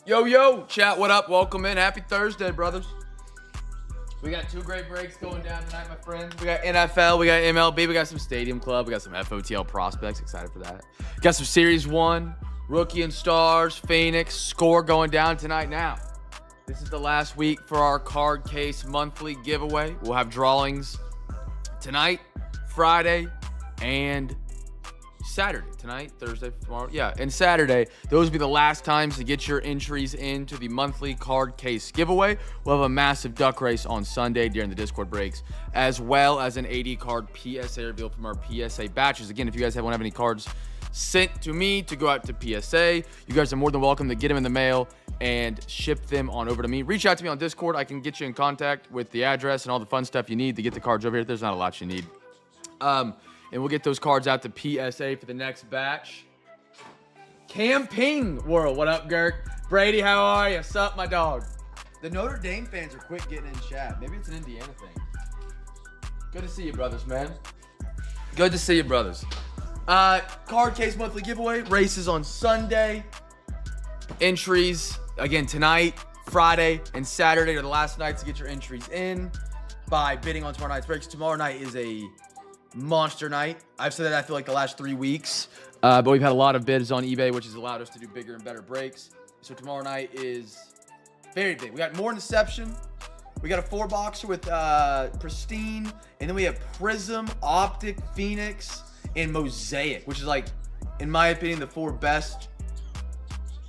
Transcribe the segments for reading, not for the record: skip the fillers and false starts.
Yo, chat, what up? Welcome in. Happy Thursday, brothers. We got two great breaks going down tonight, my friends. We got NFL, we got MLB, we got some Stadium Club, we got some FOTL prospects. Excited for that. Got some Series 1, Rookie and Stars, Phoenix, Score going down tonight now. This is the last week for our card case monthly giveaway. We'll have drawings tonight, Friday, and Saturday. Tonight, Thursday, tomorrow. Yeah, and Saturday. Those will be the last times to get your entries into the monthly card case giveaway. We'll have a massive duck race on Sunday during the Discord breaks, as well as an 80 card PSA reveal from our PSA batches. Again, if you guys don't have any cards sent to me to go out to PSA, you guys are more than welcome to get them in the mail and ship them on over to me. Reach out to me on Discord. I can get you in contact with the address and all the fun stuff you need to get the cards over here. There's not a lot you need. And we'll get those cards out to PSA for the next batch. Camping World, what up, Gert? Brady, how are you? Sup, my dog? The Notre Dame fans are quick getting in chat. Maybe it's an Indiana thing. Good to see you, brothers, man. Good to see you, brothers. Card case monthly giveaway. Races on Sunday. Entries, again, tonight, Friday, and Saturday are the last nights to get your entries in by bidding on tomorrow night's breaks. Tomorrow night is a monster night. I've said that I feel like the last 3 weeks, but we've had a lot of bids on eBay, which has allowed us to do bigger and better breaks. So tomorrow night is very big. We got more Inception. We got a 4-boxer with Pristine, and then we have Prism, Optic, Phoenix, and Mosaic, which is, like, in my opinion, the 4 best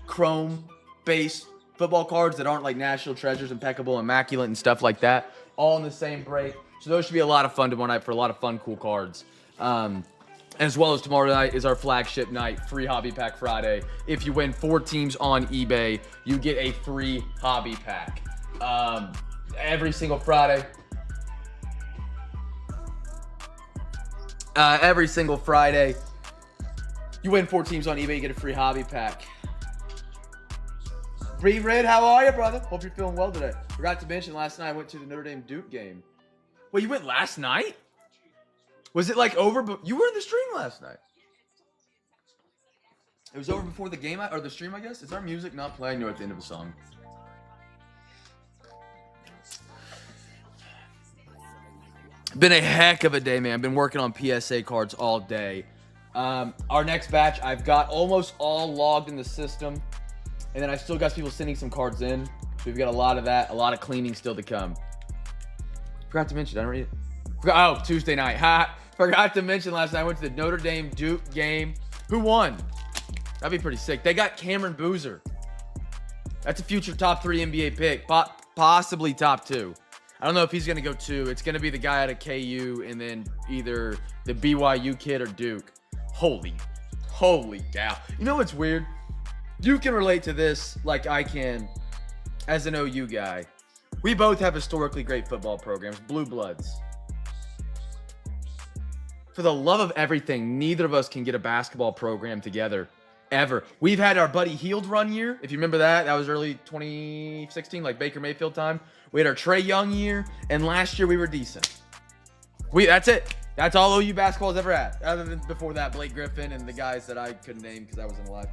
chrome-based football cards that aren't like national treasures, impeccable, immaculate, and stuff like that, all in the same break. So those should be a lot of fun tomorrow night for a lot of fun, cool cards. As well as tomorrow night is our flagship night, free Hobby Pack Friday. If you win 4 teams on eBay, you get a free Hobby Pack. Every single Friday. You win 4 teams on eBay, you get a free Hobby Pack. Bree Red, how are you, brother? Hope you're feeling well today. Forgot to mention, last night I went to the Notre Dame Duke game. Wait, you went last night? Was it like over? But you were in the stream last night. It was over before the game, or the stream, I guess. Is our music not playing at the end of a song? Been a heck of a day, man. I've been working on PSA cards all day. Our next batch, I've got almost all logged in the system. And then I still got people sending some cards in. So we've got a lot of that, a lot of cleaning still to come. Forgot to mention, I don't read it. Oh, Tuesday night. Forgot to mention last night I went to the Notre Dame Duke game. Who won? That'd be pretty sick. They got Cameron Boozer. That's a future top 3 NBA pick. Possibly top 2. I don't know if he's going to go 2. It's going to be the guy out of KU and then either the BYU kid or Duke. Holy cow. You know what's weird? You can relate to this like I can as an OU guy. We both have historically great football programs, blue bloods. For the love of everything, neither of us can get a basketball program together, ever. We've had our Buddy Hield run year, if you remember that. That was early 2016, like Baker Mayfield time. We had our Trey Young year, and last year we were decent. That's it. That's all OU basketball has ever had, other than before that, Blake Griffin and the guys that I couldn't name because I wasn't alive.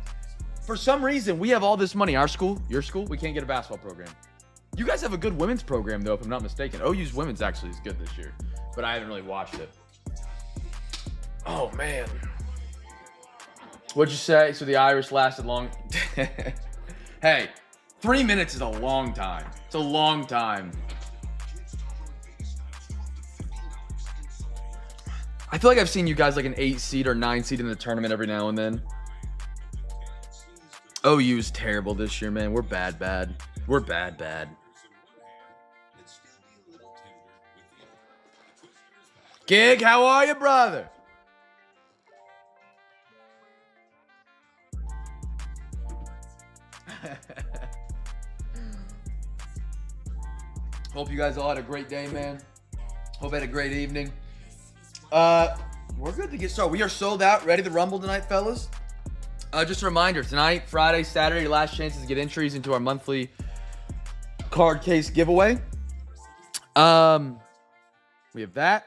For some reason, we have all this money. Our school, your school, we can't get a basketball program. You guys have a good women's program, though, if I'm not mistaken. OU's women's actually is good this year, but I haven't really watched it. Oh, man. What'd you say? So the Irish lasted long. Hey, 3 minutes is a long time. It's a long time. I feel like I've seen you guys like an 8 seed or 9 seed in the tournament every now and then. OU's terrible this year, man. We're bad. We're bad. Gig, how are you, brother? Hope you guys all had a great day, man. Hope you had a great evening. We're good to get started. We are sold out, ready to rumble tonight, fellas. Just a reminder, tonight, Friday, Saturday, your last chances to get entries into our monthly card case giveaway. We have that.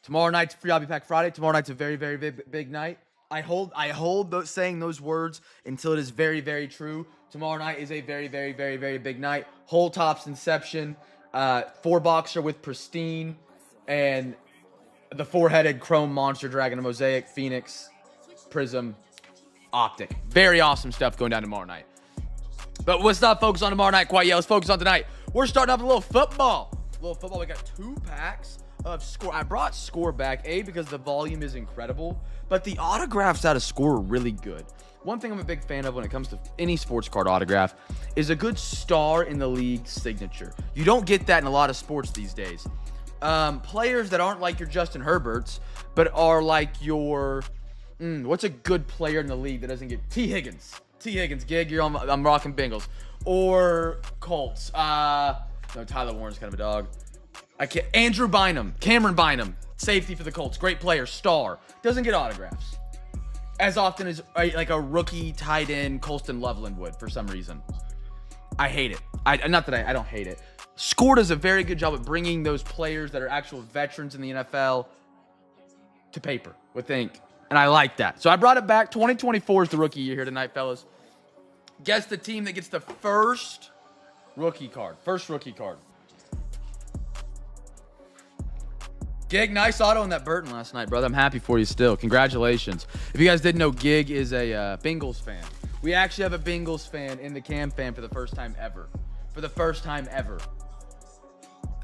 Tomorrow night's free Hobby Pack Friday. Tomorrow night's a very, very big night. I hold those saying those words until it is very, very true. Tomorrow night is a very, very, very, very big night. Whole tops Inception, 4-boxer with Pristine, and the 4-headed Chrome Monster Dragon, Mosaic, Phoenix, Prism, Optic. Very awesome stuff going down tomorrow night. But let's not focus on tomorrow night quite yet. Let's focus on tonight. We're starting off with a little football. We got 2 packs of Score. I brought Score back, because the volume is incredible, but the autographs out of Score are really good. One thing I'm a big fan of when it comes to any sports card autograph is a good star in the league signature. You don't get that in a lot of sports these days. Players that aren't like your Justin Herberts, but are like your, what's a good player in the league that doesn't get T. Higgins? T. Higgins, gig, I'm rocking Bengals. Or Colts. No, Tyler Warren's kind of a dog. Andrew Bynum, Cameron Bynum, safety for the Colts. Great player, star. Doesn't get autographs as often as like a rookie tight end Colston Loveland would for some reason. I hate it. I don't hate it. Score does a very good job at bringing those players that are actual veterans in the NFL to paper with ink. And I like that. So I brought it back. 2024 is the rookie year here tonight, fellas. Guess the team that gets the first rookie card. Gig, nice auto on that Burton last night, brother. I'm happy for you still. Congratulations. If you guys didn't know, Gig is a Bengals fan. We actually have a Bengals fan in the CamFam for the first time ever.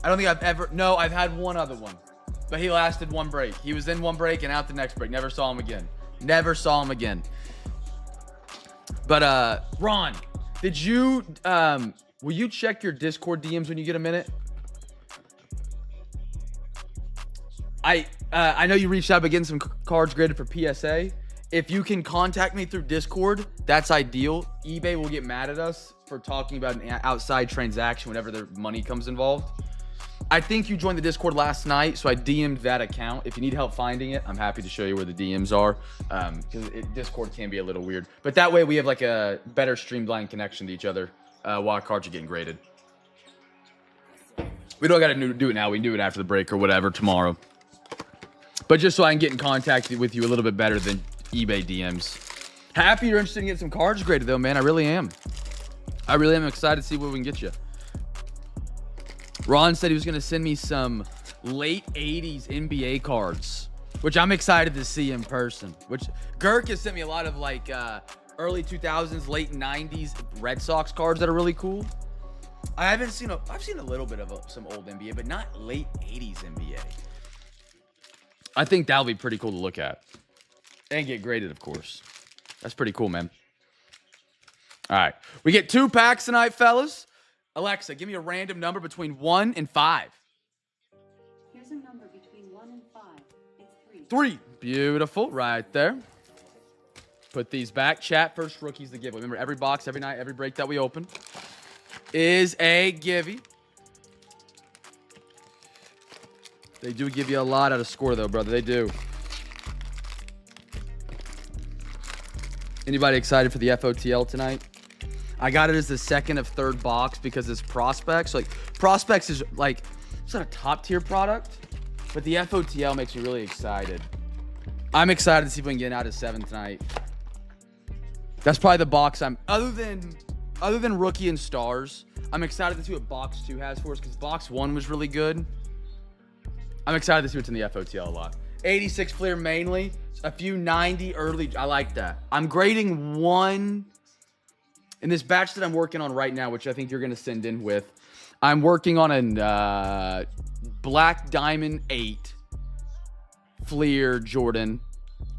I don't think I've had one other one. But he lasted one break. He was in one break and out the next break. Never saw him again. But Ron, did you will you check your Discord DMs when you get a minute? I know you reached out about getting some cards graded for PSA. If you can contact me through Discord, that's ideal. eBay will get mad at us for talking about an outside transaction whenever their money comes involved. I think you joined the Discord last night, so I DM'd that account. If you need help finding it, I'm happy to show you where the DMs are, because Discord can be a little weird. But that way we have like a better streamlined connection to each other while cards are getting graded. We don't got to do it now. We can do it after the break or whatever tomorrow. But just so I can get in contact with you a little bit better than eBay DMs. Happy you're interested in getting some cards graded, though, man. I really am. I'm excited to see what we can get you. Ron said he was going to send me some late 80s NBA cards, which I'm excited to see in person. Which Girk has sent me a lot of like early 2000s, late 90s Red Sox cards that are really cool. I've seen a little bit of some old NBA, but not late 80s NBA. I think that'll be pretty cool to look at. And get graded, of course. That's pretty cool, man. All right. We get 2 packs tonight, fellas. Alexa, give me a random number between 1 and 5. Here's a number between 1 and 5. It's 3. Beautiful. Right there. Put these back. Chat, first rookie's the giveaway. Remember, every box, every night, every break that we open is a giveaway. They do give you a lot out of Score, though, brother. They do. Anybody excited for the FOTL tonight? I got it as the second of third box because it's Prospects. Like, Prospects is like, it's not a top tier product, but the FOTL makes me really excited. I'm excited to see if we can get out of 7 tonight. That's probably the box other than Rookie and Stars, I'm excited to see what box 2 has for us because box 1 was really good. I'm excited to see what's in the FOTL a lot. 86 Fleer mainly. A few 90 early. I like that. I'm grading 1 in this batch that I'm working on right now, which I think you're going to send in with. I'm working on a Black Diamond 8 Fleer Jordan.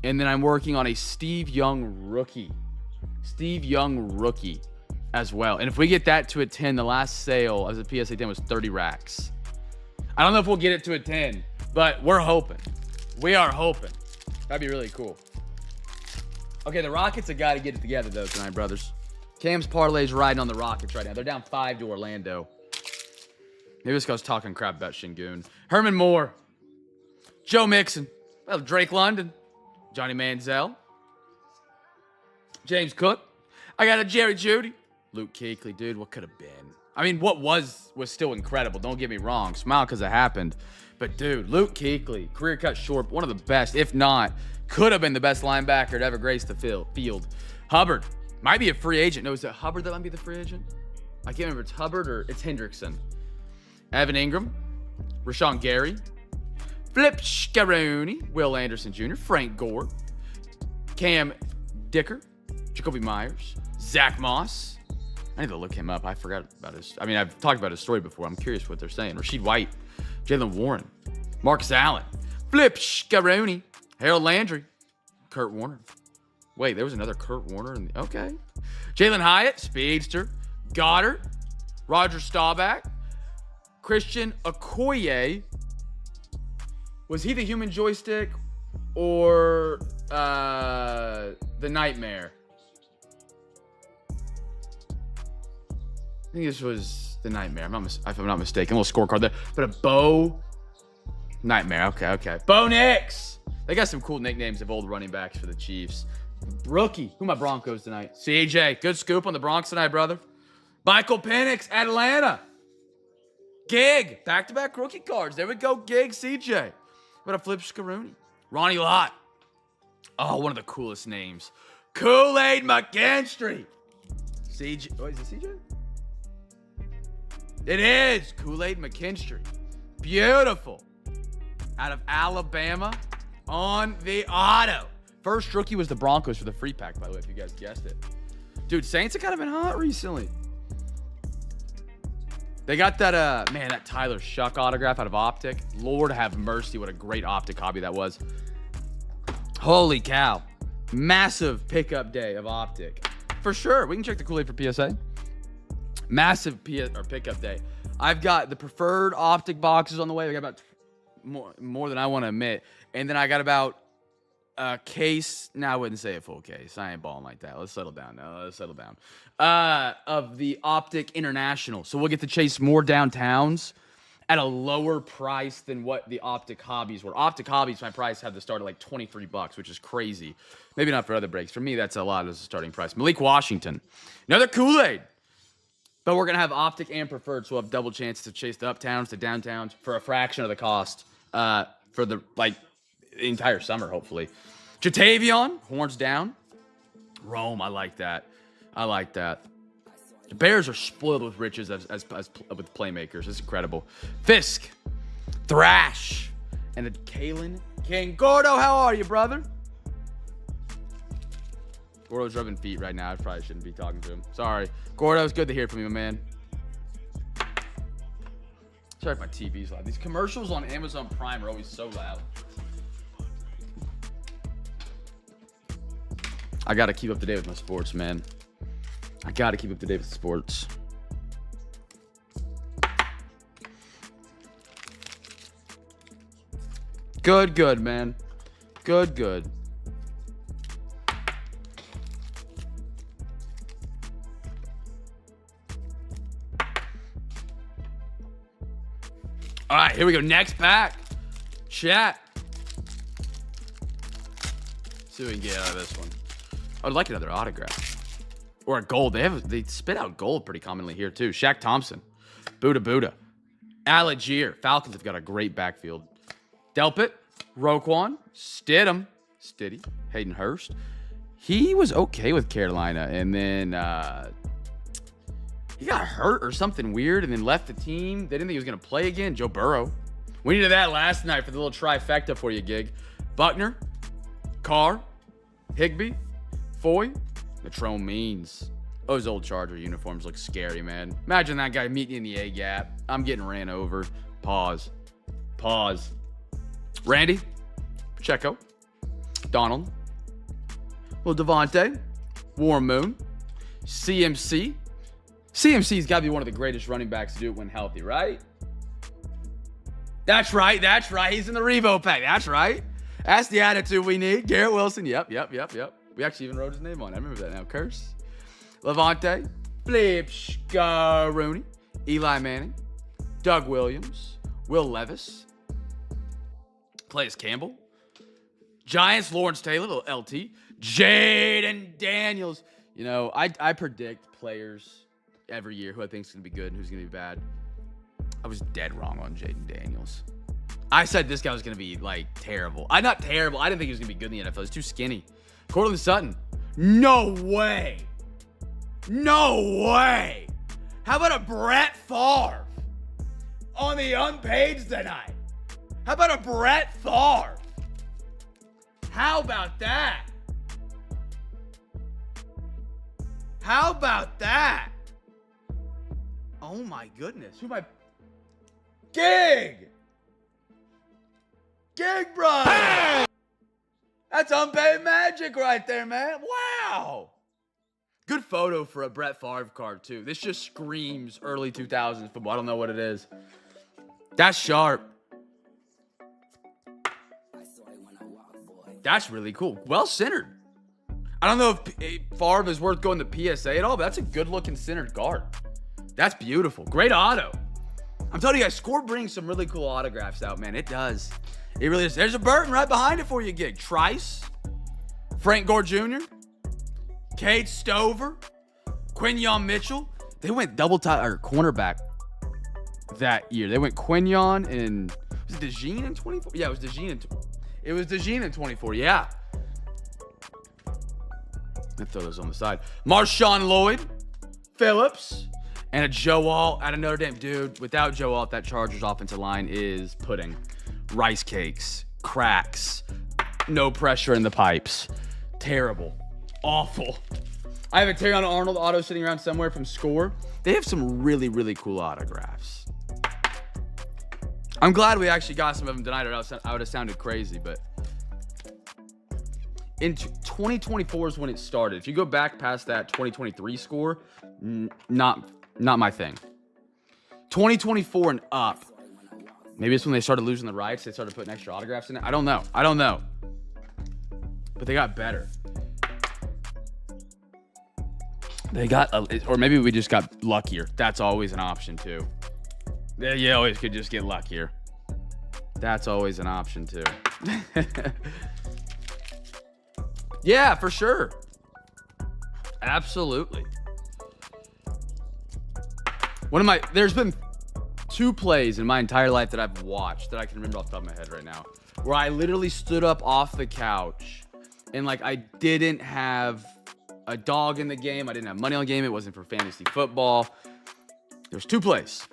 And then I'm working on a Steve Young rookie. As well. And if we get that to a 10, the last sale as a PSA 10 was 30 racks. I don't know if we'll get it to a 10, but we're hoping. We are hoping. That'd be really cool. Okay, the Rockets have got to get it together, though, tonight, brothers. Cam's parlay's riding on the Rockets right now. They're down 5 to Orlando. Maybe this guy's talking crap about Şengün. Herman Moore. Joe Mixon. Well, Drake London. Johnny Manziel. James Cook. I got a Jerry Jeudy. Luke Kuechly, dude, what could have been? I mean, what was still incredible. Don't get me wrong. Smile because it happened. But, dude, Luke Kuechly, career cut short, one of the best, if not, could have been the best linebacker to ever grace the field. Hubbard might be a free agent. No, is it Hubbard that might be the free agent? I can't remember if it's Hubbard or it's Hendrickson. Evan Ingram, Rashawn Gary, Flip Scaroni, Will Anderson Jr., Frank Gore, Cam Dicker, Jacoby Myers, Zach Moss. I need to look him up. I forgot about his. I mean, I've talked about his story before. I'm curious what they're saying. Rasheed White, Jalen Warren, Marcus Allen, Flip Scaroni, Harold Landry, Kurt Warner. Wait, there was another Kurt Warner. Okay. Jalen Hyatt, Speedster, Goddard, Roger Staubach, Christian Okoye. Was he the human joystick or the nightmare? I think this was the nightmare. If I'm not mistaken. A little scorecard there. But a Bo Nightmare. Okay. Bo Nix. They got some cool nicknames of old running backs for the Chiefs. Rookie. Who are my Broncos tonight? CJ. Good scoop on the Bronx tonight, brother. Michael Penix, Atlanta. Gig. Back-to-back rookie cards. There we go. Gig, CJ. What a Flip Scaroni. Ronnie Lott. Oh, one of the coolest names. Kool-Aid McKinstry. CJ. Oh, is it CJ? It is Kool-Aid McKinstry. Beautiful. Out of Alabama on the auto. First rookie was the Broncos for the free pack, by the way, if you guys guessed it. Dude, Saints have kind of been hot recently. They got that, that Tyler Shuck autograph out of Optic. Lord have mercy, what a great Optic hobby that was. Holy cow. Massive pickup day of Optic. For sure. We can check the Kool-Aid for PSA. Massive pickup day. I've got the preferred Optic boxes on the way. I got about more than I want to admit. And then I got about a case. No, I wouldn't say a full case. I ain't balling like that. Let's settle down now. Of the Optic International. So we'll get to chase more downtowns at a lower price than what the Optic Hobbies were. Optic Hobbies, my price had to start at like $23, which is crazy. Maybe not for other breaks. For me, that's a lot as a starting price. Malik Washington. Another Kool-Aid. But we're going to have Optic and Preferred, so we'll have double chances to chase the uptowns, the downtowns for a fraction of the cost for the entire summer, hopefully. Jatavion, horns down. Rome, I like that. The Bears are spoiled with riches as with playmakers. It's incredible. Fisk, Thrash, and a Kalen King. Gordo, how are you, brother? Gordo's rubbing feet right now. I probably shouldn't be talking to him. Sorry. Gordo, it's good to hear from you, man. Sorry if my TV's loud. These commercials on Amazon Prime are always so loud. I got to keep up to date with my sports, man. Good, man. Good. All right, here we go. Next pack. Chat. See what we can get out of this one. I would like another autograph. Or a gold. They spit out gold pretty commonly here, too. Shaq Thompson. Buddha. Algier. Falcons have got a great backfield. Delpit. Roquan. Stidham. Stiddy. Hayden Hurst. He was okay with Carolina. And then he got hurt or something weird and then left the team. They didn't think he was going to play again. Joe Burrow. We needed that last night for the little trifecta for you, Gig. Buckner. Carr. Higbee. Foy. Latrone Means. Those old Charger uniforms look scary, man. Imagine that guy meeting in the A-gap. I'm getting ran over. Pause. Randy. Pacheco. Donald. Little Devontae. Warren Moon. CMC. CMC's got to be one of the greatest running backs to do it when healthy, right? That's right. He's in the Revo pack. That's right. That's the attitude we need. Garrett Wilson. Yep. We actually even wrote his name on it. I remember that now. Curse. Levante. Flip Scaroni. Eli Manning. Doug Williams. Will Levis. Calais Campbell. Giants. Lawrence Taylor. Little LT. Jaden Daniels. You know, I predict players every year who I think is going to be good and who's going to be bad. I was dead wrong on Jaden Daniels. I said this guy was going to be, like, terrible. Not terrible. I didn't think he was going to be good in the NFL. He's too skinny. Cortland Sutton. No way. No way. How about a Brett Favre on the unpaid tonight? How about a Brett Favre? How about that? How about that? Oh my goodness. Who am I? Gig! Gig, bro! Hey! That's unpaid magic right there, man. Wow! Good photo for a Brett Favre card, too. This just screams early 2000s football. I don't know what it is. That's sharp. That's really cool. Well centered. I don't know if Favre is worth going to PSA at all, but that's a good-looking centered guard. That's beautiful. Great auto. I'm telling you guys, Score brings some really cool autographs out, man. It does. It really is. There's a Burton right behind it for you, Gig. Trice, Frank Gore Jr., Cade Stover, Quinyon Mitchell. They went double tie or cornerback that year. They went Quinyon and was it DeJean in 24? Yeah, it was DeJean in 24. Yeah. Let's throw those on the side. Marshawn Lloyd, Phillips, and a Joe Alt out of Notre Dame. Dude, without Joe Alt, that Chargers offensive line is pudding. Rice cakes, cracks, no pressure in the pipes. Terrible. Awful. I have a Terrion Arnold auto sitting around somewhere from Score. They have some really, really cool autographs. I'm glad we actually got some of them tonight, or else I would have sounded crazy, but in 2024 is when it started. If you go back past that 2023 score, not my thing. 2024 and up. Maybe it's when they started losing the rights. They started putting extra autographs in it. I don't know. But they got better. They got, or maybe we just got luckier. That's always an option too. You always could just get luckier. That's always an option too. Yeah, for sure. Absolutely. There's been 2 plays in my entire life that I've watched that I can remember off the top of my head right now, where I literally stood up off the couch and like I didn't have a dog in the game. I didn't have money on the game. It wasn't for fantasy football. There's 2 plays.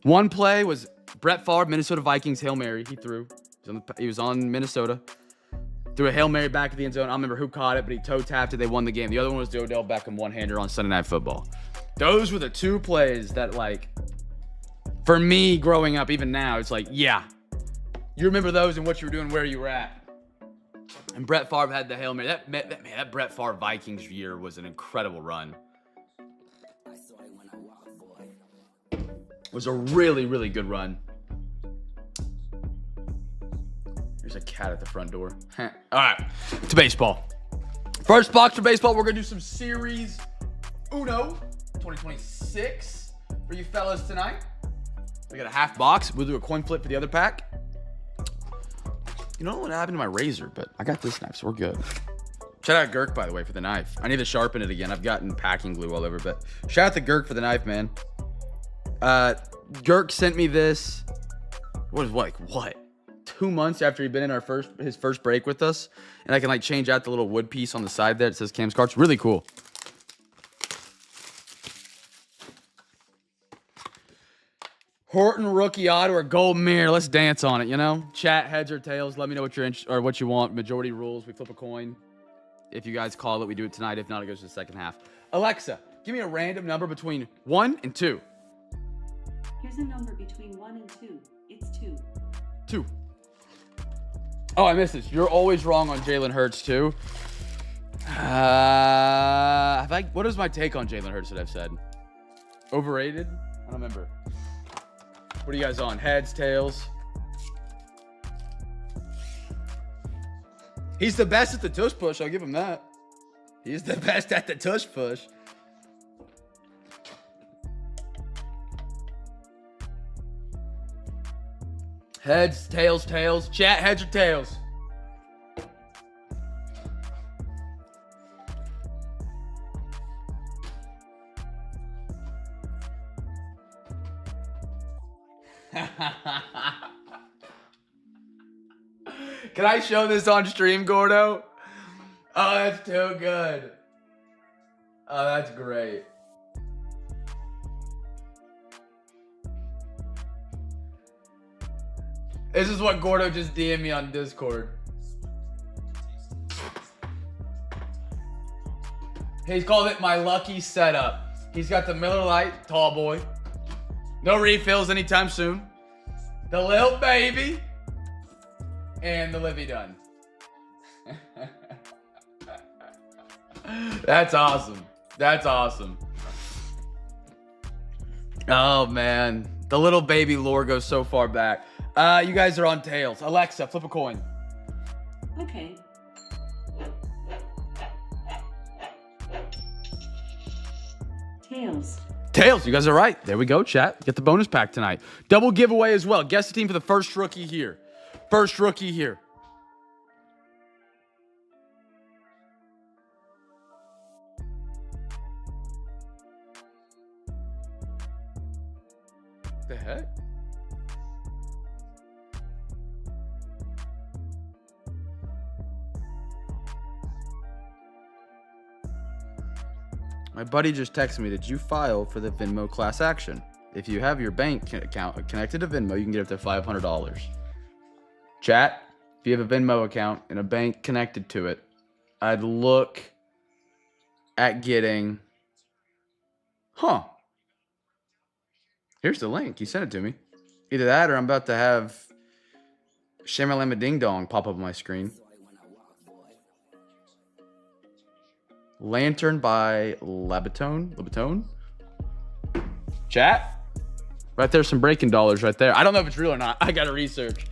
One play was Brett Favre, Minnesota Vikings, Hail Mary. He threw. He was on Minnesota. Threw a Hail Mary back at the end zone. I don't remember who caught it, but he toe tapped it. They won the game. The other one was the Odell Beckham one-hander on Sunday Night Football. Those were the 2 plays that, like, for me growing up, even now, it's like, yeah. You remember those and what you were doing, where you were at. And Brett Favre had the Hail Mary. That Brett Favre Vikings year was an incredible run. It was a really, really good run. There's a cat at the front door. All right, to baseball. First box for baseball, we're going to do some Series Uno 2026 for you fellas tonight. We got a half box. We'll do a coin flip for the other pack. You know what happened to my razor, but I got this knife, so we're good. Shout out Girk, by the way, for the knife. I need to sharpen it again. I've gotten packing glue all over, but shout out to Girk for the knife, man. Girk sent me this. What? 2 months after he'd been in his first break with us, and I can like change out the little wood piece on the side there. It says Cam's Cards. Really cool. Horton rookie auto or gold mirror. Let's dance on it, you know? Chat, heads or tails. Let me know what you're interested or what you want. Majority rules. We flip a coin. If you guys call it, we do it tonight. If not, it goes to the second half. Alexa, give me a random number between 1 and 2. Here's a number between 1 and 2. It's 2. 2. Oh, I missed this. You're always wrong on Jalen Hurts, too. What is my take on Jalen Hurts that I've said? Overrated? I don't remember. What are you guys on? Heads, tails? He's the best at the tush push. I'll give him that. He's the best at the tush push. Heads, tails, tails. Chat, heads or tails? Can I show this on stream, Gordo? Oh, that's too good. Oh, that's great. This is what Gordo just DM'd me on Discord. He's called it my lucky setup. He's got the Miller Lite, tall boy. No refills anytime soon. The Lil Baby. And the Livy Dunn. That's awesome. That's awesome. Oh, man. The Little Baby lore goes so far back. You guys are on tails. Alexa, flip a coin. Okay. Tails. Tails, you guys are right. There we go, chat. Get the bonus pack tonight. Double giveaway as well. Guess the team for the first rookie here. First rookie here. The heck? My buddy just texted me, did you file for the Venmo class action? If you have your bank account connected to Venmo, you can get up to $500. Chat, if you have a Venmo account and a bank connected to it, I'd look at getting... Huh. Here's the link. You sent it to me. Either that or I'm about to have Shamalama Ding Dong pop up on my screen. Lantern by Labitone. Chat. Right there's some breaking dollars right there. I don't know if it's real or not. I gotta research.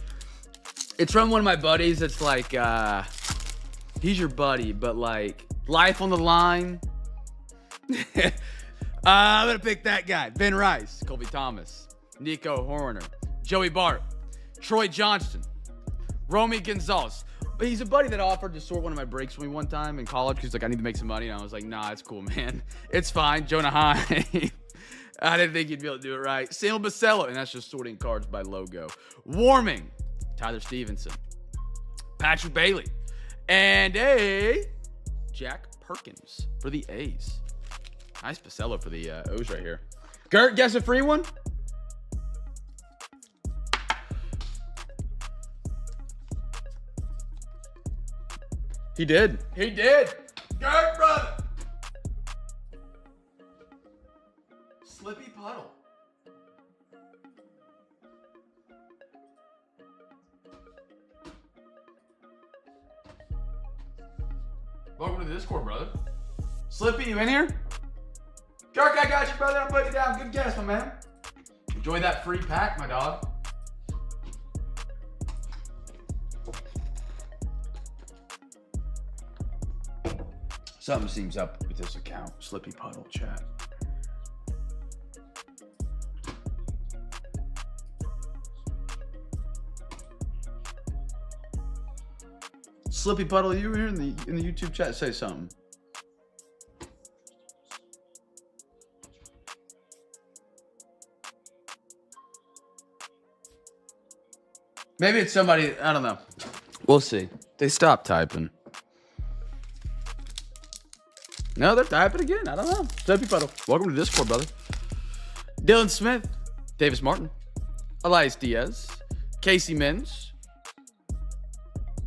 It's from one of my buddies. It's like, he's your buddy, but like life on the line. I'm gonna pick that guy. Ben Rice, Colby Thomas, Nico Horner, Joey Bart, Troy Johnston, Romy Gonzalez. But he's a buddy that offered to sort one of my breaks for me one time in college. He's like, I need to make some money. And I was like, nah, it's cool, man. It's fine. Jonah High. I didn't think you'd be able to do it right. Samuel Basello. And that's just sorting cards by logo. Warming. Tyler Stevenson. Patrick Bailey. And a Jack Perkins for the A's. Nice Basello for the O's right here. Gert, guess a free one? He did. He did. Gert, brother. Slippy Puddle. Welcome to the Discord, brother. Slippy, you in here? Gert, I got you, brother. I'm putting you down. Good guess, my man. Enjoy that free pack, my dog. Something seems up with this account. Slippy Puddle, chat. Slippy Puddle, you were here in the YouTube chat. Say something. Maybe it's somebody, I don't know. We'll see. They stopped typing. No, they're typing again. I don't know. Slippy Puddle. Welcome to Discord, brother. Dylan Smith. Davis Martin. Elias Diaz. Casey Mins.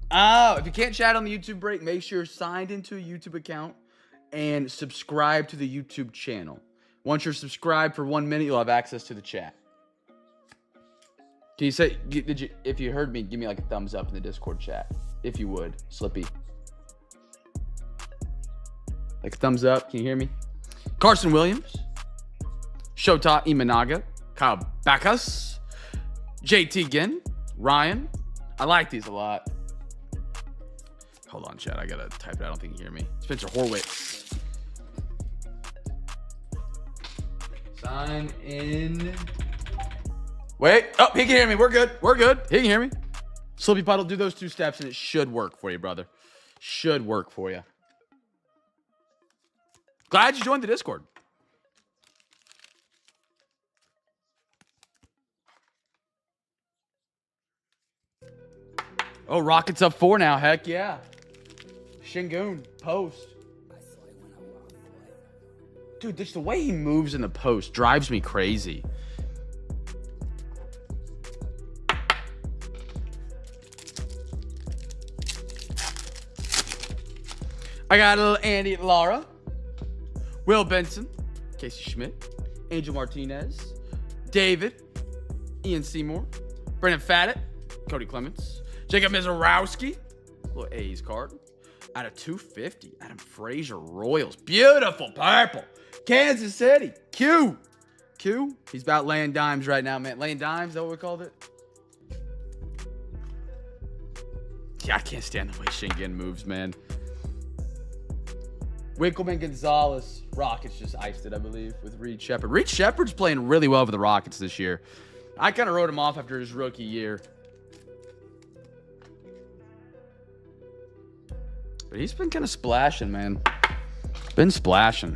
Oh, if you can't chat on the YouTube break, make sure you're signed into a YouTube account and subscribe to the YouTube channel. Once you're subscribed for 1 minute, you'll have access to the chat. Can you say, if you heard me, give me like a thumbs up in the Discord chat. If you would, Slippy. Like a thumbs up. Can you hear me? Carson Williams. Shota Imanaga. Kyle Backus. JT Ginn. Ryan. I like these a lot. Hold on, chat. I gotta type it. I don't think you hear me. Spencer Horwitz. Sign in. Wait. Oh, he can hear me. We're good. We're good. He can hear me. Slippy Puddle, do those 2 steps and it should work for you, brother. Should work for you. Glad you joined the Discord. Oh, Rockets up 4 now. Heck yeah. Şengün, post. Dude, just the way he moves in the post drives me crazy. I got a little Andy Lara, Will Benson, Casey Schmidt, Angel Martinez, David, Ian Seymour, Brendan Faddett, Cody Clements, Jacob Mizorowski, little A's card. Out of 250, Adam Frazier Royals. Beautiful purple. Kansas City. Q. He's about laying dimes right now, man. Laying dimes, is that what we called it? Yeah, I can't stand the way Şengün moves, man. Winkleman Gonzalez. Rockets just iced it, I believe, with Reed Shepherd. Reed Shepherd's playing really well for the Rockets this year. I kind of wrote him off after his rookie year. But he's been kind of splashing, man. Been splashing.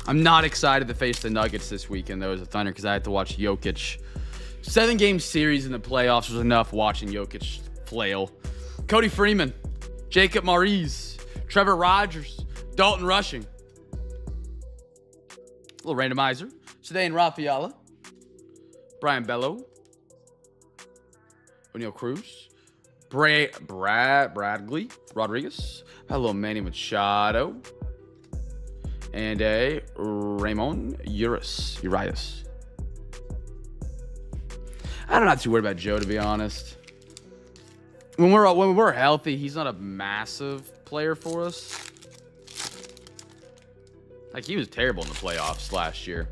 I'm not excited to face the Nuggets this weekend, though, as a Thunder, because I had to watch Jokic. 7-game series in the playoffs was enough watching Jokic flail. Cody Freeman, Jacob Maurice, Trevor Rogers, Dalton Rushing. A little randomizer. Sedane Rafaela, Brian Bello, O'Neal Cruz, Bradley Rodriguez, hello Manny Machado, and a Ramon Urias. I'm not too worried about Joe, to be honest. When we're healthy, he's not a massive player for us. Like, he was terrible in the playoffs last year.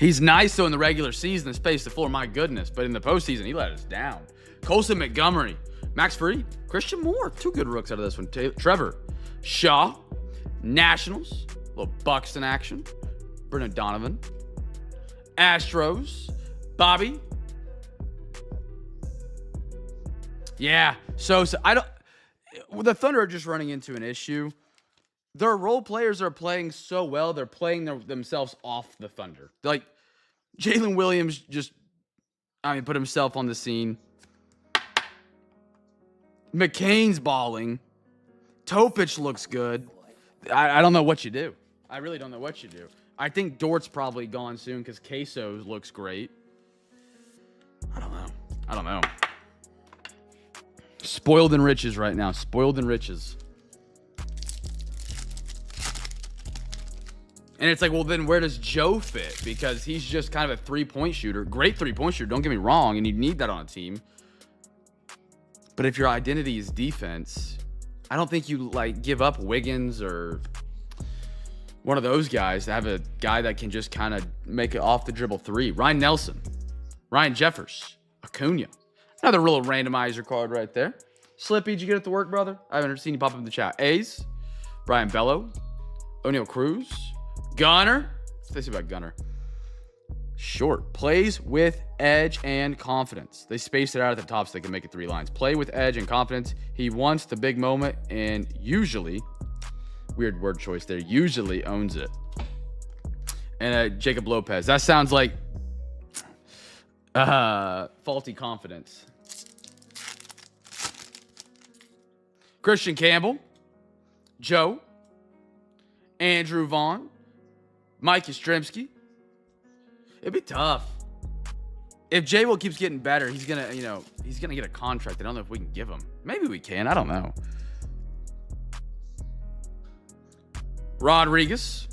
He's nice, though, in the regular season, the space the floor, my goodness. But in the postseason, he let us down. Colson Montgomery, Max Fried, Christian Moore. 2 good rooks out of this one. Trevor Shaw, Nationals, a little Buxton action. Brendan Donovan, Astros, Bobby. Yeah, so I don't. The Thunder are just running into an issue. Their role players are playing so well, they're playing themselves off the Thunder. Like, Jalen Williams just, put himself on the scene. McCain's balling. Topic looks good. I don't know what you do. I really don't know what you do. I think Dort's probably gone soon because Queso looks great. I don't know. Spoiled in riches right now. Spoiled in riches. And it's like, well, then where does Joe fit? Because he's just kind of a three-point shooter. Great three-point shooter, don't get me wrong, and you need that on a team. But if your identity is defense, I don't think you, give up Wiggins or one of those guys to have a guy that can just kind of make it off-the-dribble three. Ryan Nelson, Ryan Jeffers, Acuna. Another real randomizer card right there. Slippy, did you get it to work, brother? I haven't seen you pop up in the chat. A's, Brian Bello, O'Neal Cruz, Gunner. Let's say about Gunner. Short. Plays with edge and confidence. They space it out at the top so they can make it 3 lines. Play with edge and confidence. He wants the big moment and usually, weird word choice there, usually owns it. And Jacob Lopez. That sounds like faulty confidence. Christian Campbell. Joe. Andrew Vaughn. Mike Yastrzemski. It'd be tough. If J. Will keeps getting better, he's gonna get a contract. I don't know if we can give him. Maybe we can. I don't know. Rodriguez.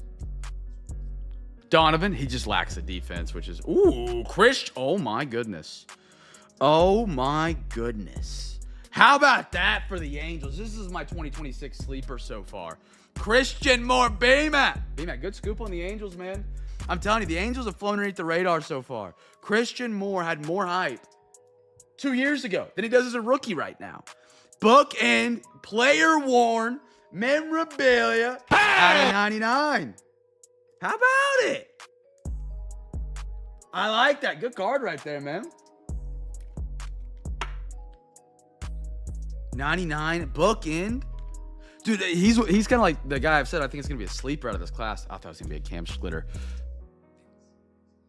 Donovan. He just lacks the defense, which is Chris. Oh my goodness. Oh my goodness. How about that for the Angels? This is my 2026 sleeper so far. Christian Moore, B-Mac. B-Mac, good scoop on the Angels, man. I'm telling you, the Angels have flown underneath the radar so far. Christian Moore had more hype 2 years ago than he does as a rookie right now. Bookend, player-worn, memorabilia out of 99. How about it? I like that. Good card right there, man. 99, bookend. Dude, he's kind of like the guy I've said. I think it's going to be a sleeper out of this class. I thought it was going to be a Cam Schlitter.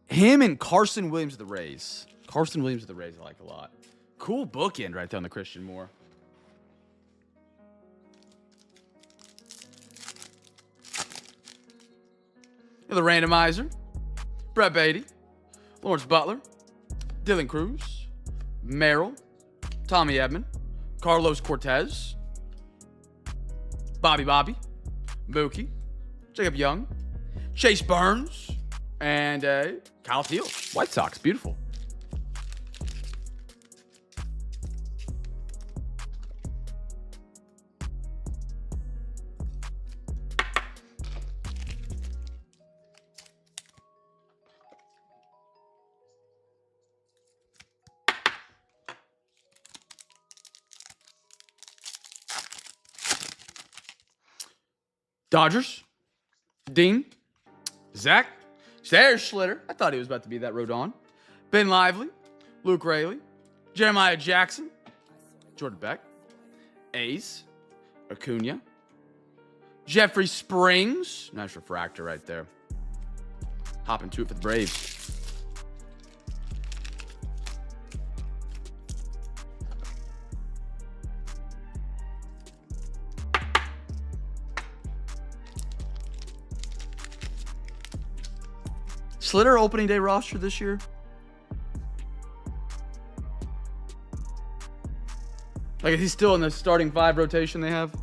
Him and Carson Williams of the Rays. Carson Williams of the Rays I like a lot. Cool bookend right there on the Christian Moore. The randomizer. Brett Beatty. Lawrence Butler. Dylan Cruz. Merrill. Tommy Edman. Carlos Cortez. Bobby. Mookie. Jacob Young. Chase Burns. And Kyle Fields. White Sox. Beautiful. Dodgers. Dean. Zach. There's Schlitter. I thought he was about to be that Rodon. Ben Lively. Luke Raley. Jeremiah Jackson. Jordan Beck. Ace. Acuna. Jeffrey Springs. Nice refractor right there. Hopping to it for the Braves. Schlitter opening day roster this year? Like, is he still in the starting 5 rotation they have?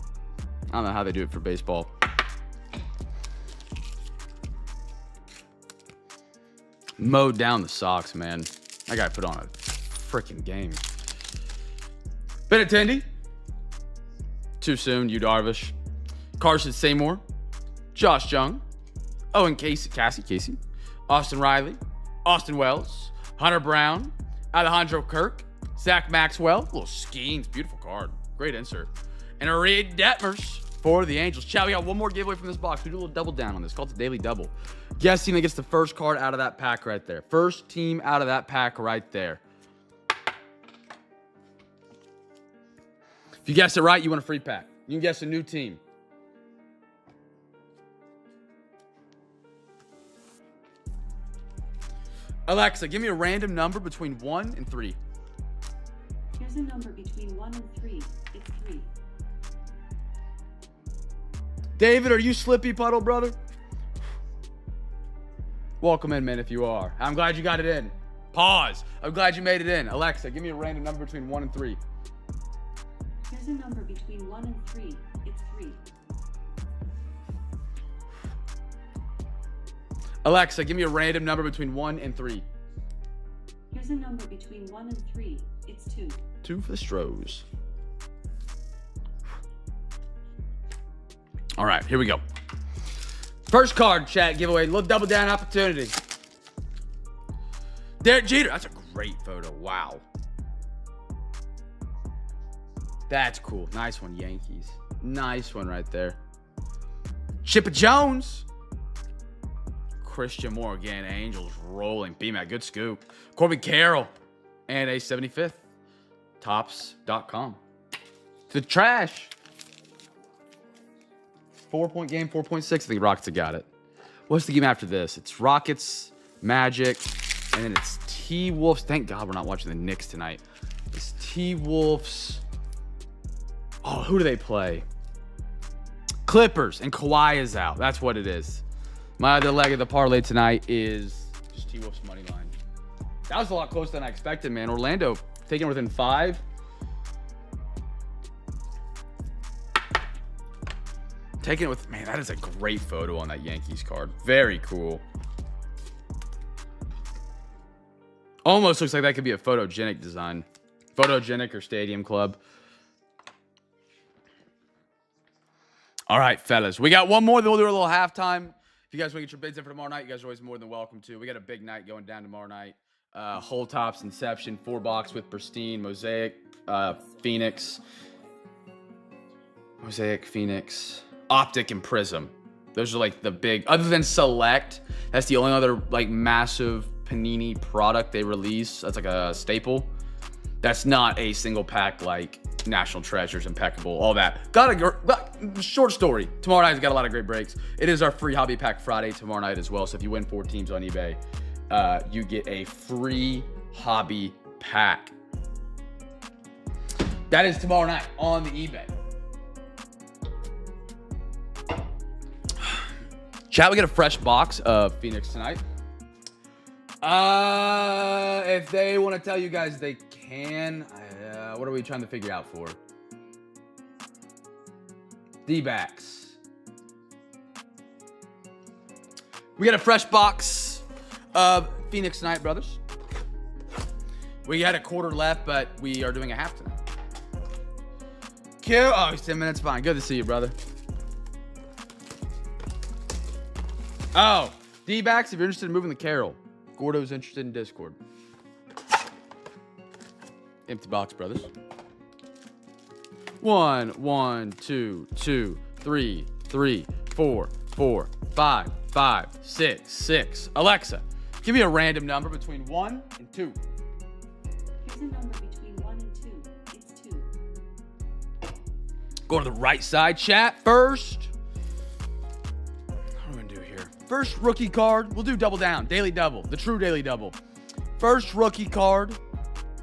I don't know how they do it for baseball. Mowed down the Sox, man. That guy put on a freaking game. Benintendi. Too soon, Yu Darvish. Carson Seymour. Josh Jung. Owen Casey. Austin Riley, Austin Wells, Hunter Brown, Alejandro Kirk, Zach Maxwell. Little Skeens, beautiful card. Great insert. And a Reed Detmers for the Angels. Chad, we got one more giveaway from this box. We do a little double down on this. Called the Daily Double. Guess team that gets the first card out of that pack right there. First team out of that pack right there. If you guess it right, you win a free pack. You can guess a new team. Alexa, give me a random number between 1 and 3. Here's a number between 1 and 3. It's 3. David, are you Slippy Puddle, brother? Welcome in, man, if you are. I'm glad you got it in. Pause. I'm glad you made it in. Alexa, give me a random number between 1 and 3. Here's a number between 1 and 3. It's 3. Alexa, give me a random number between 1 and 3. Here's a number between 1 and 3. It's 2. 2 for the Stros. All right, here we go. First card, chat giveaway. Little double down opportunity. Derek Jeter. That's a great photo. Wow. That's cool. Nice one, Yankees. Nice one right there. Chipper Jones. Christian Moore again. Angels rolling. BMAC, good scoop. Corbin Carroll. And a 75th. Tops.com. To the trash. 4-point game, 4.6. I think Rockets have got it. What's the game after this? It's Rockets, Magic, and then it's T-Wolves. Thank God we're not watching the Knicks tonight. It's T-Wolves. Oh, who do they play? Clippers, and Kawhi is out. That's what it is. My other leg of the parlay tonight is just T-Wolves money line. That was a lot closer than I expected, man. Orlando taking within 5. Taking it with, man, that is a great photo on that Yankees card. Very cool. Almost looks like that could be a photogenic design. Photogenic or Stadium Club. All right, fellas. We got one more, then we'll do a little halftime. If you guys want to get your bids in for tomorrow night, you guys are always more than welcome to. We got a big night going down tomorrow night. Whole Tops, Inception, 4-box with Pristine, Mosaic, Phoenix. Mosaic, Phoenix, Optic, and Prism. Those are like the big, other than Select, that's the only other like massive Panini product they release. That's like a staple. That's not a single pack like National Treasures, Impeccable, all that. Short story. Tomorrow night's got a lot of great breaks. It is our free Hobby Pack Friday tomorrow night as well. So if you win 4 teams on eBay, you get a free hobby pack. That is tomorrow night on the eBay. Chat, we get a fresh box of Phoenix tonight. If they want to tell you guys they can, what are we trying to figure out for? D-backs. We got a fresh box of Phoenix tonight, brothers. We had a quarter left, but we are doing a half tonight. Q, oh, he's 10 minutes, fine. Good to see you, brother. Oh, D-backs, if you're interested in moving the Carol. Gordo's interested in Discord. Empty box, brothers. 1, 1, 2, 2, 3, 3, 4, 4, 5, 5, 6, 6. Alexa, give me a random number between 1 and 2. Here's a number between 1 and 2. It's 2. Go to the right side, chat first. What are we gonna do here? First rookie card. We'll do double down. Daily double. The true daily double. First rookie card.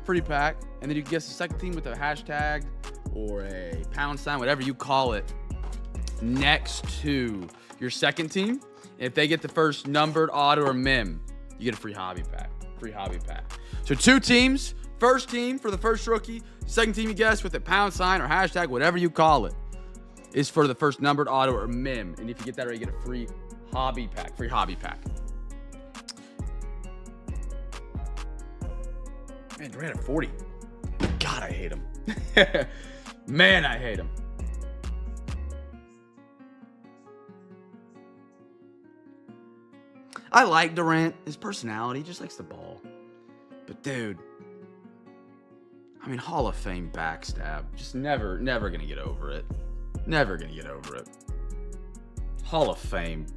Free pack. And then you can guess the second team with a hashtag or a pound sign, whatever you call it, next to your second team. If they get the first numbered auto or mem, you get a free hobby pack. Free hobby pack. So 2 teams. First team for the first rookie. Second team you guess with a pound sign or hashtag, whatever you call it, is for the first numbered auto or mem. And if you get that right, you get a free hobby pack. Free hobby pack. Man, Durant at 40. God, I hate him. Man, I hate him. I like Durant. His personality, he just likes the ball. But dude, I mean, Hall of Fame backstab. Just never gonna get over it. Never gonna get over it. Hall of Fame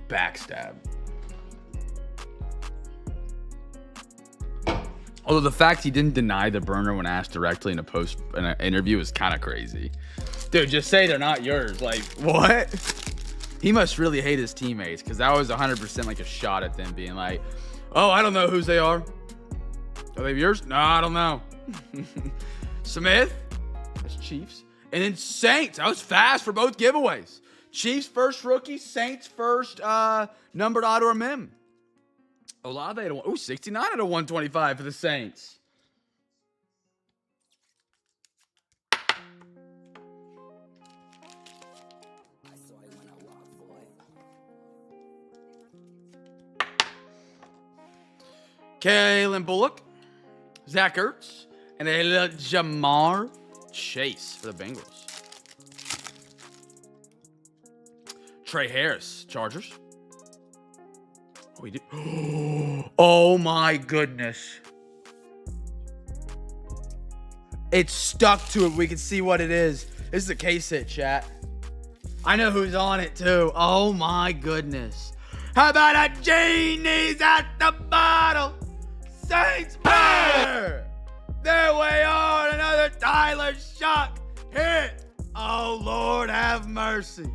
backstab. Although the fact he didn't deny the burner when asked directly in an interview is kind of crazy. Dude, just say they're not yours. Like, what? He must really hate his teammates, because that was 100% like a shot at them being like, oh, I don't know whose they are. Are they yours? No, I don't know. Smith, that's Chiefs. And then Saints. I was fast for both giveaways. Chiefs first rookie, Saints first numbered auto or mem. Olave at 69 out of 125 for the Saints. Kalen Bullock, Zach Ertz, and a Jamar Chase for the Bengals. Trey Harris, Chargers. Oh, we do. Oh my goodness. It's stuck to it. We can see what it is. This is a case hit, chat. I know who's on it too. Oh my goodness. How about a genie's at the bottle? Saints player. There we are. Another Tyler Shock hit. Oh Lord, have mercy.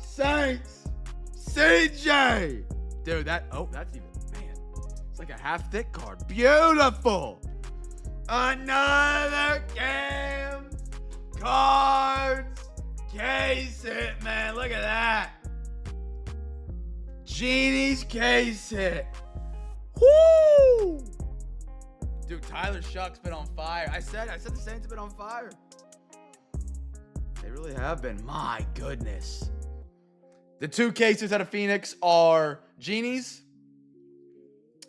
Saints. CJ. Dude, that's even, man, it's like a half thick card. Beautiful. Another Cam cards case hit, man. Look at that. Genie's case hit. Woo! Dude, Tyler Shuck's been on fire. I said the Saints have been on fire. They really have been. My goodness. The 2 cases out of Phoenix are Genies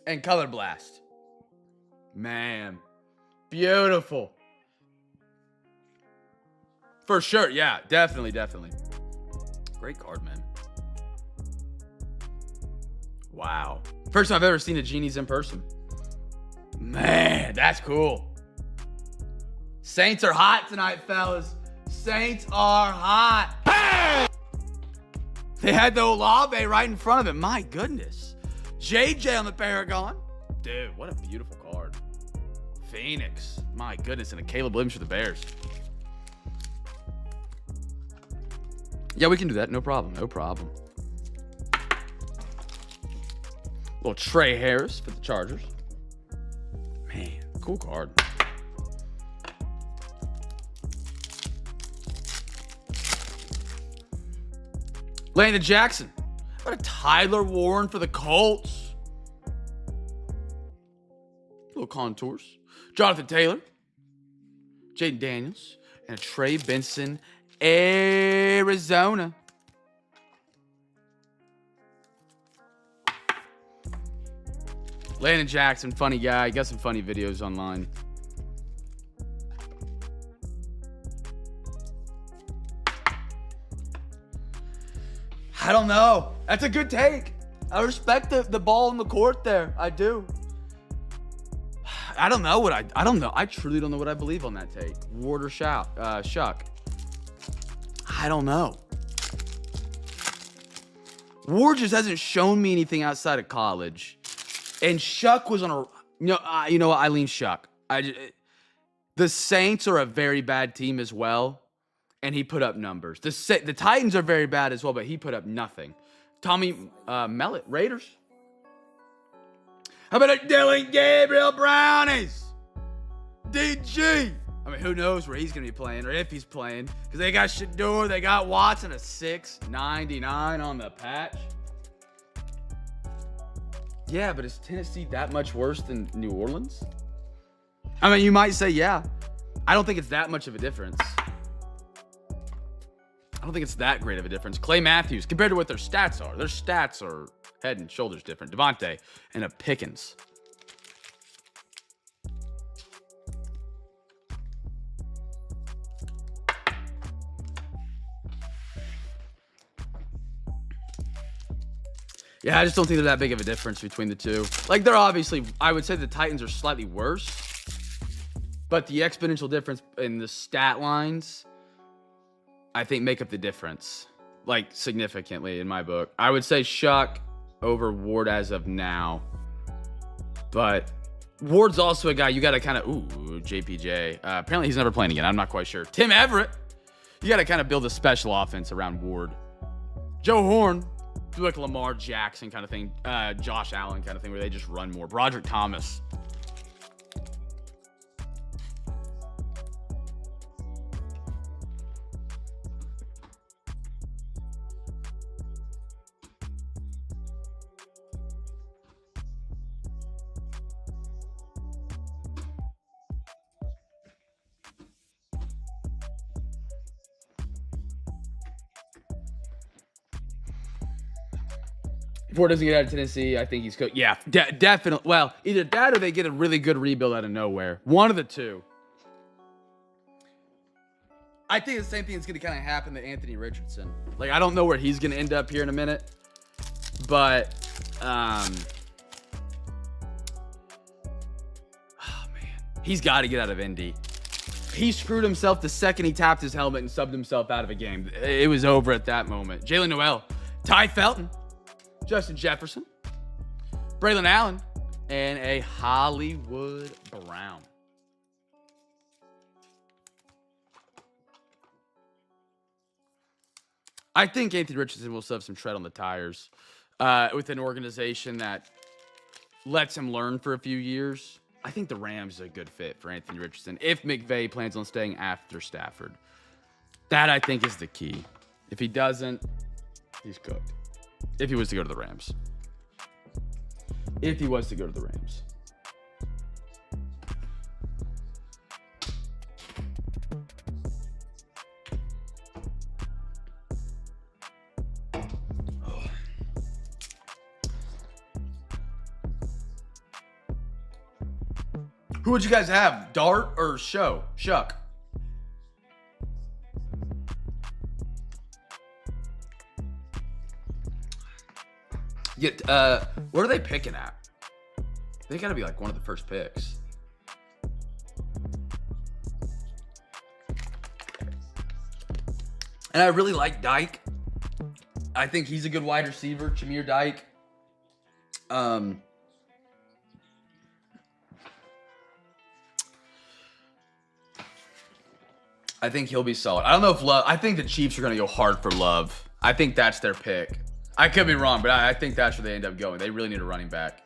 and Color Blast. Man, beautiful. For sure, yeah, definitely. Great card, man. Wow. First time I've ever seen a Genies in person. Man, that's cool. Saints are hot tonight, fellas. Saints are hot. Hey! They had the Olave right in front of him. My goodness. JJ on the Paragon. Dude, what a beautiful card. Phoenix. My goodness. And a Caleb Williams for the Bears. Yeah, we can do that. No problem. Little Trey Harris for the Chargers. Man, cool card. Landon Jackson. What a Tyler Warren for the Colts. Little contours. Jonathan Taylor. Jaden Daniels. And a Trey Benson, Arizona. Landon Jackson, funny guy. Got some funny videos online. I don't know. That's a good take. I respect the ball in the court there. I do. I don't know what I don't know. I truly don't know what I believe on that take. Ward or Shuck. I don't know. Ward just hasn't shown me anything outside of college. And Shuck was on a you know what? I lean Shuck. The Saints are a very bad team as well. And he put up numbers. The Titans are very bad as well, but he put up nothing. Tommy Mellett, Raiders. How about a Dylan Gabriel Brownies? DG. I mean, who knows where he's going to be playing or if he's playing. Because they got Shador, they got Watson, a 6.99 on the patch. Yeah, but is Tennessee that much worse than New Orleans? I mean, you might say, yeah. I don't think it's that much of a difference. I don't think it's that great of a difference. Clay Matthews, compared to what their stats are head and shoulders different. Devontae and a Pickens. Yeah, I just don't think there's that big of a difference between the two. Like, they're obviously, I would say the Titans are slightly worse, but the exponential difference in the stat lines, I think, make up the difference, like, significantly in my book. I would say Shuck over Ward as of now, but Ward's also a guy you got to kind of, JPJ. Apparently he's never playing again. I'm not quite sure. Tim Everett. You got to kind of build a special offense around Ward. Joe Horn. Do like a Lamar Jackson kind of thing. Josh Allen kind of thing where they just run more. Broderick Thomas. If Ward doesn't get out of Tennessee, I think he's cooked. Yeah, definitely. Well, either that or they get a really good rebuild out of nowhere. One of the two. I think the same thing is going to kind of happen to Anthony Richardson. Like, I don't know where he's going to end up here in a minute. But, oh, man. He's got to get out of Indy. He screwed himself the second he tapped his helmet and subbed himself out of a game. It was over at that moment. Jalen Noel. Ty Felton. Justin Jefferson, Braylon Allen, and a Hollywood Brown. I think Anthony Richardson will still have some tread on the tires with an organization that lets him learn for a few years. I think the Rams are a good fit for Anthony Richardson if McVay plans on staying after Stafford. That, I think, is the key. If he doesn't, he's cooked. If he was to go to the Rams. If he was to go to the Rams. Who would you guys have? Dart or Shuck? What are they picking at? They gotta be like one of the first picks. And I really like Dyke. I think he's a good wide receiver, Jameer Dyke. I think he'll be solid. I don't know if Love. I think the Chiefs are gonna go hard for Love. I think that's their pick. I could be wrong, but I think that's where they end up going. They really need a running back.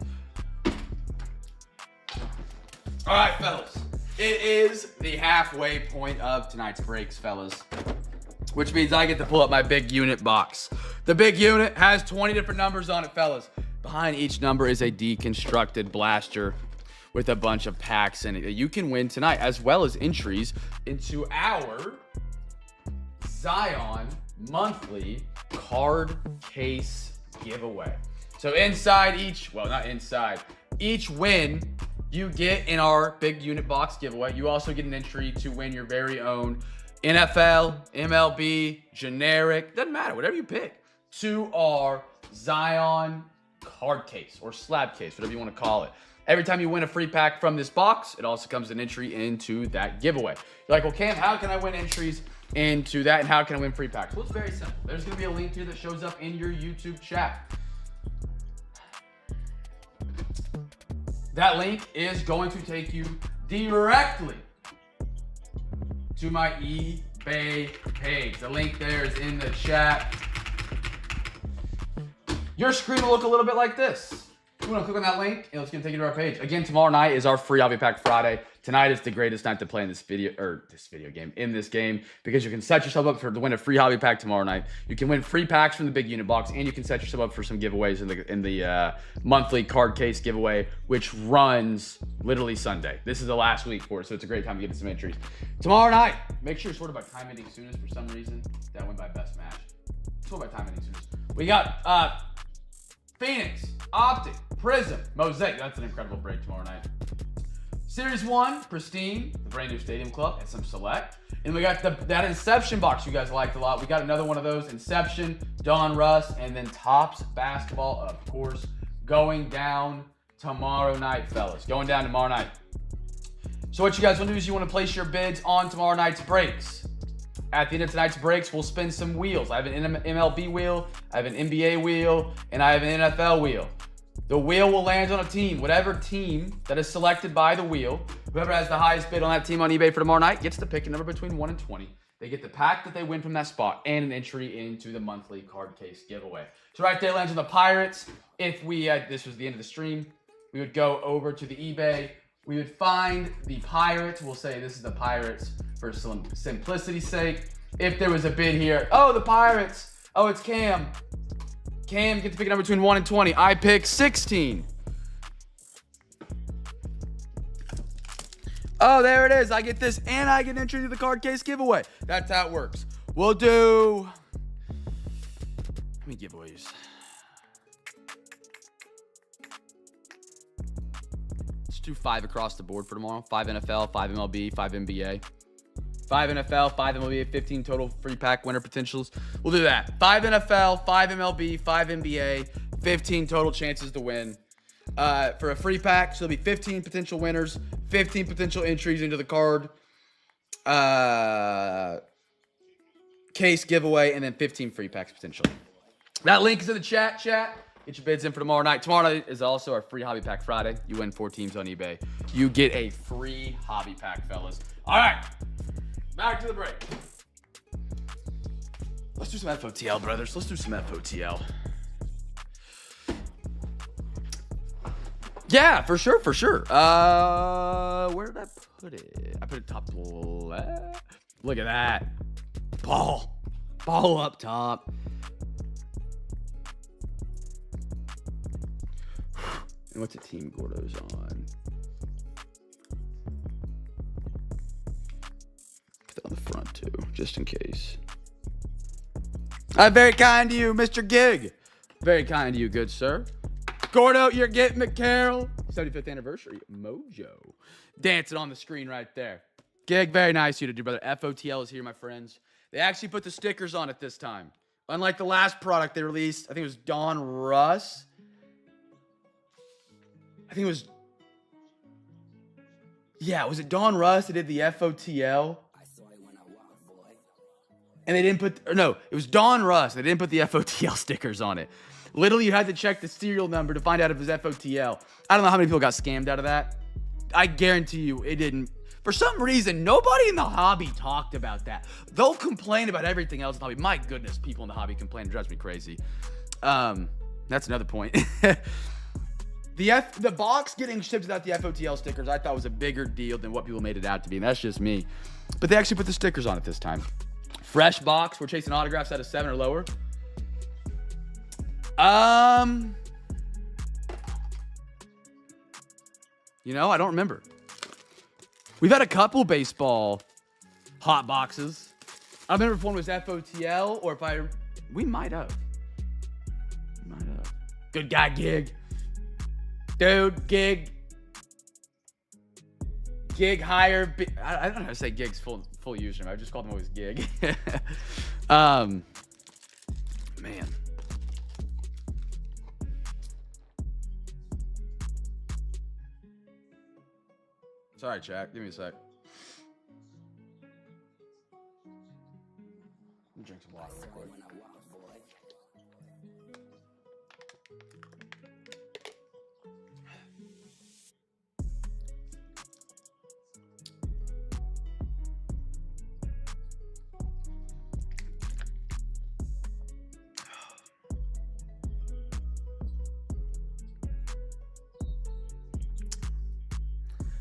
All right, fellas. It is the halfway point of tonight's breaks, fellas, which means I get to pull up my big unit box. The big unit has 20 different numbers on it, fellas. Behind each number is a deconstructed blaster with a bunch of packs in it that you can win tonight, as well as entries into our Zion monthly card case giveaway. So inside each, well, not inside, each win you get in our big unit box giveaway, you also get an entry to win your very own NFL, MLB, generic, doesn't matter, whatever you pick, to our Zion card case or slab case, whatever you want to call it. Every time you win a free pack from this box, it also comes an entry into that giveaway. You're like, well, Cam, how can I win entries into that, and how can I win free packs? Well, it's very simple. There's going to be a link here that shows up in your YouTube chat. That link is going to take you directly to my eBay page. The link there is in the chat. Your screen will look a little bit like this. You want to click on that link, and it's going to take you to our page. Again, tomorrow night is our free Hobby Pack Friday. Tonight is the greatest night to play in this video game, because you can set yourself up to win a free Hobby Pack tomorrow night. You can win free packs from the big unit box, and you can set yourself up for some giveaways in the monthly card case giveaway, which runs literally Sunday. This is the last week for it, so it's a great time to get some entries. Tomorrow night, make sure you sort it by time ending soonest. For some reason, that went by best match. Sort by time ending soonest. We got Phoenix, Optic, Prism, Mosaic. That's an incredible break tomorrow night. Series 1, Pristine, the brand new Stadium Club, and some Select. And we got that Inception box you guys liked a lot. We got another one of those, Inception, Don Russ, and then Topps Basketball, of course, going down tomorrow night, fellas. Going down tomorrow night. So what you guys want to do is you want to place your bids on tomorrow night's breaks. At the end of tonight's breaks, we'll spin some wheels. I have an MLB wheel, I have an NBA wheel, and I have an NFL wheel. The wheel will land on a team. Whatever team that is selected by the wheel, whoever has the highest bid on that team on eBay for tomorrow night gets to pick a number between 1 and 20. They get the pack that they win from that spot and an entry into the monthly card case giveaway. So right there lands on the Pirates. If we this was the end of the stream, we would go over to the eBay. We would find the Pirates. We'll say this is the Pirates for simplicity's sake. If there was a bid here, oh, the Pirates. Oh, it's Cam. Cam gets to pick a number between 1 and 20. I pick 16. Oh, there it is. I get this, and I get entry to the card case giveaway. That's how it works. We'll do... How many giveaways? Let's do 5 across the board for tomorrow. 5 NFL, 5 MLB, 5 NBA. 5 NFL, 5 MLB, 15 total free pack winner potentials. We'll do that. 5 NFL, 5 MLB, 5 NBA, 15 total chances to win. For a free pack, so there'll be 15 potential winners, 15 potential entries into the card case giveaway, and then 15 free packs potential. That link is in the chat. Get your bids in for tomorrow night. Tomorrow night is also our free Hobby Pack Friday. You win 4 teams on eBay. You get a free Hobby Pack, fellas. All right. Back to the break. Let's do some FOTL, brothers. Let's do some FOTL. Yeah, for sure. Where did I put it? I put it top left. Look at that. Ball up top. And what's the team Gordo's on? On the front too, just in case. Very kind to you, Mr. Gig. Very kind to you, good sir. Gordo, you're getting McCarroll. 75th anniversary mojo. Dancing on the screen right there. Gig, very nice of you to do, brother. FOTL is here, my friends. They actually put the stickers on it this time. Unlike the last product they released, I think it was Don Russ. Was it Don Russ that did the FOTL? And they didn't put, it was Don Russ. They didn't put the FOTL stickers on it. Literally, you had to check the serial number to find out if it was FOTL. I don't know how many people got scammed out of that. I guarantee you it didn't. For some reason, nobody in the hobby talked about that. They'll complain about everything else in the hobby. My goodness, people in the hobby complain. It drives me crazy. That's another point. The box getting shipped without the FOTL stickers I thought was a bigger deal than what people made it out to be, and that's just me. But they actually put the stickers on it this time. Fresh box. We're chasing autographs out of 7 or lower. You know, I don't remember. We've had a couple baseball hot boxes. I don't remember if one was FOTL or if we might have. Good guy, Gig. Dude, Gig higher. I don't know how to say Gig's full username. I just called him always Gig. Man. Sorry, chat. Give me a sec. Let me drink some water real quick.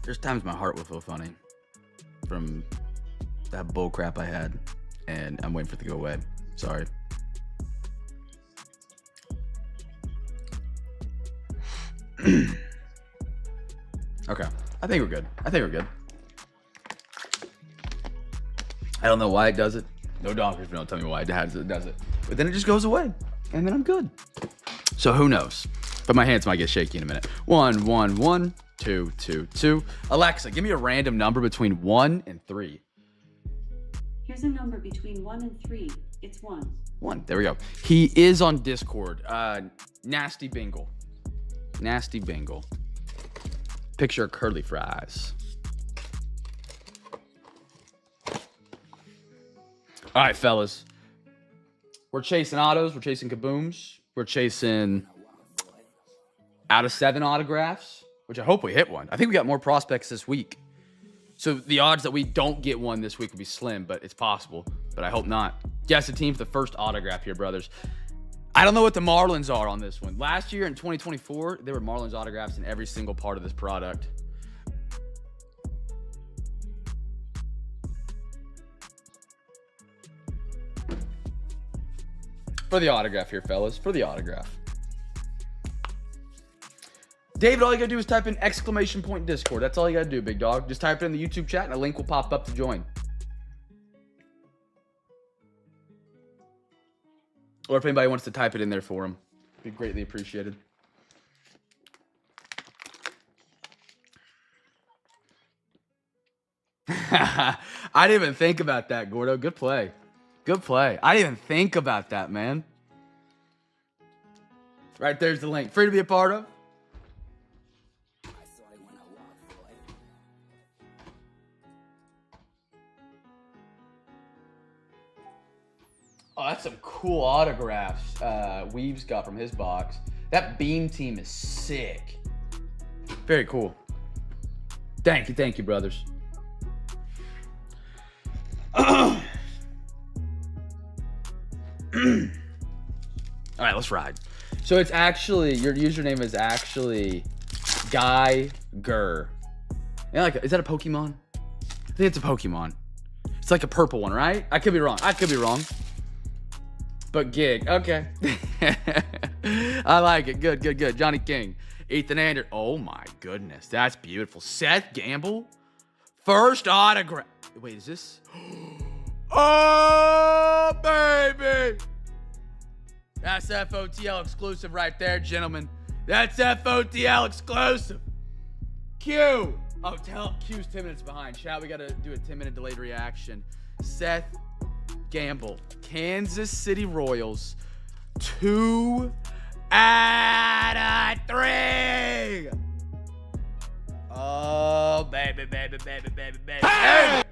There's times my heart will feel funny from that bull crap I had, and I'm waiting for it to go away. Sorry. Okay, I think we're good. I don't know why it does it. No doctors don't tell me why it does it. But then it just goes away, and then I'm good. So who knows? But my hands might get shaky in a minute. 1, 1, 1. 2, 2, 2. Alexa, give me a random number between 1 and 3. Here's a number between 1 and 3. It's 1. 1. There we go. He is on Discord. Nasty Bingle. Picture of curly fries. All right, fellas. We're chasing autos. We're chasing kabooms. We're chasing out of 7 autographs, which I hope we hit one. I think we got more prospects this week. So the odds that we don't get one this week would be slim, but it's possible. But I hope not. Guess the team for the first autograph here, brothers. I don't know what the Marlins are on this one. Last year in 2024, there were Marlins autographs in every single part of this product. For the autograph here, fellas. For the autograph. David, all you gotta do is type in !point Discord. That's all you gotta do, big dog. Just type it in the YouTube chat and a link will pop up to join. Or if anybody wants to type it in there for him, it'd be greatly appreciated. I didn't even think about that, Gordo. Good play. Good play. I didn't even think about that, man. Right there's the link. Free to be a part of. Oh, that's some cool autographs Weaves got from his box. That Beam team is sick. Very cool. Thank you, brothers. All right, let's ride. So it's actually, your username is actually Guy Gur. Yeah, like, is that a Pokemon? I think it's a Pokemon. It's like a purple one, right? I could be wrong. But Gig, okay. I like it. Good. Johnny King, Ethan Anderson. Oh my goodness, that's beautiful. Seth Gamble, first autograph. Wait, is this? Oh baby, that's FOTL exclusive right there, gentlemen. That's FOTL exclusive. Q. Oh, Q's 10 minutes behind. Chat, we gotta do a 10-minute delayed reaction. Seth Gamble, Kansas City Royals, 2 out of 3. Oh, baby. Hey!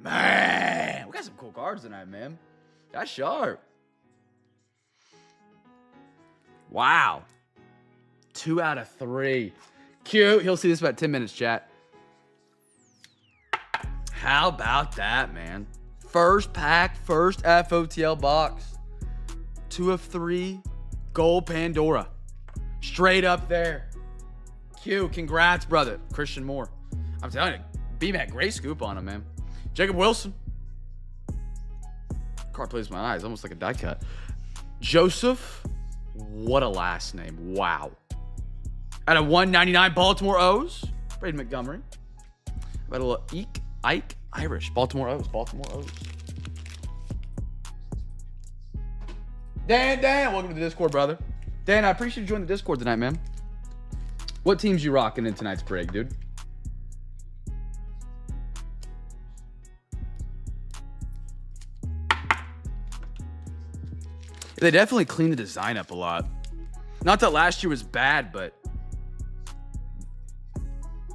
Man, we got some cool cards tonight, man. That's sharp. Wow. 2 out of 3. Cute. He'll see this in about 10 minutes, chat. How about that, man? First pack, first FOTL box. 2 of 3. Gold Pandora. Straight up there. Q, congrats, brother. Christian Moore. I'm telling you, B-Mac, great scoop on him, man. Jacob Wilson. Card plays my eyes, almost like a die cut. Joseph. What a last name. Wow. At a 199, Baltimore O's. Braden Montgomery. About a little Ike, Irish. Baltimore O's. Dan, welcome to the Discord, brother. Dan, I appreciate you joining the Discord tonight, man. What teams you rocking in tonight's break, dude? They definitely cleaned the design up a lot. Not that last year was bad, but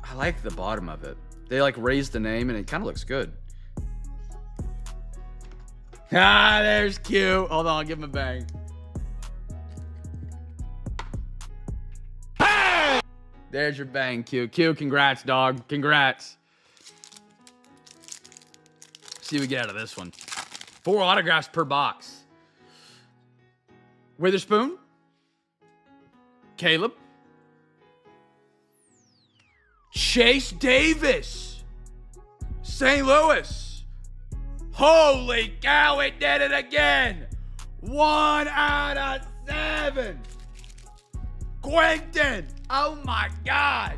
I like the bottom of it. They like raised the name and it kind of looks good. Ah, there's Q. Hold on, I'll give him a bang. Bang! There's your bang, Q. Q, congrats, dog. Congrats. See what we get out of this one. 4 autographs per box. Witherspoon. Caleb. Chase Davis. St. Louis. Holy cow, it did it again. 1 out of 7. Quentin. Oh my gosh.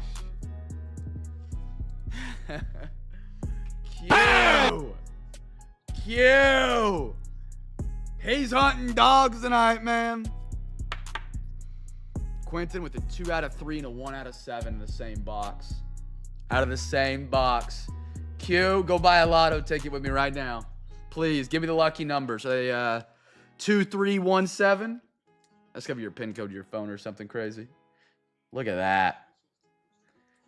Q. He's hunting dogs tonight, man. Quentin with a 2 out of 3 and a 1 out of 7 in the same box. Out of the same box. Q, go buy a lotto ticket with me right now. Please, give me the lucky numbers. 2317. That's gotta be your PIN code to your phone or something crazy. Look at that.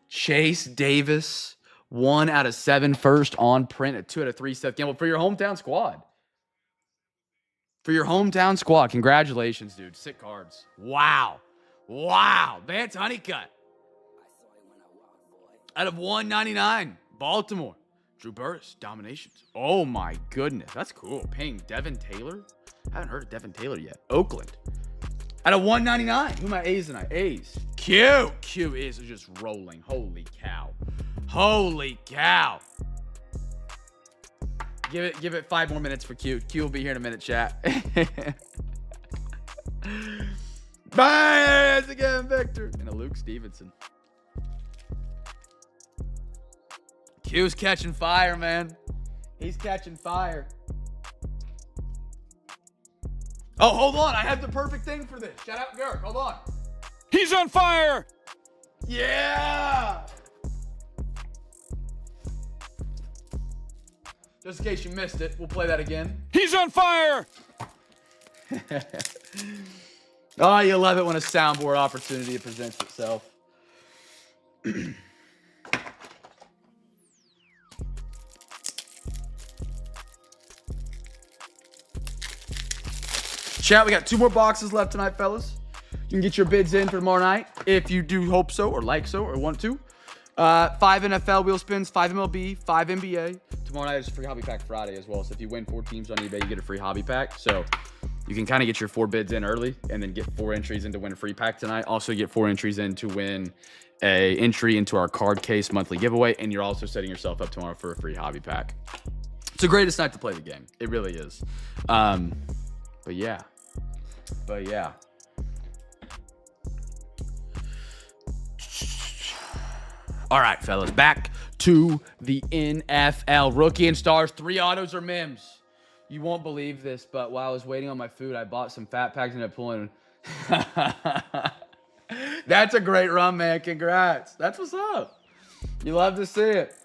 Chase Davis, 1 out of 7 first on print. A 2 out of 3 Seth Gamble for your hometown squad. For your hometown squad. Congratulations, dude. Sick cards. Wow. Vance Honeycutt. Out of 199. Baltimore. Drew Burris. Dominations. Oh, my goodness. That's cool. Paying Devin Taylor. I haven't heard of Devin Taylor yet. Oakland. Out of 199. Who are my A's tonight? A's. Q. Q is just rolling. Holy cow. Give it 5 more minutes for Q. Q will be here in a minute, chat. Bye again, Victor. And a Luke Stevenson. Q's catching fire, man. He's catching fire. Oh, hold on. I have the perfect thing for this. Shout out Garrick. Hold on. He's on fire. Yeah. Just in case you missed it, we'll play that again. He's on fire. Oh, you love it when a soundboard opportunity presents itself. Chat, we got 2 more boxes left tonight, fellas. You can get your bids in for tomorrow night if you do hope so or like so or want to. 5 NFL wheel spins, 5 MLB, 5 NBA. Tomorrow night is a free hobby pack Friday as well. So if you win 4 teams on eBay, you get a free hobby pack. So you can kind of get your 4 bids in early and then get 4 entries in to win a free pack tonight. Also get 4 entries in to win a entry into our card case monthly giveaway. And you're also setting yourself up tomorrow for a free hobby pack. It's the greatest night to play the game. It really is. But yeah. All right, fellas, back to the NFL. Rookie and stars, 3 autos or mims. You won't believe this, but while I was waiting on my food, I bought some fat packs and ended up pulling. That's a great run, man. Congrats. That's what's up. You love to see it.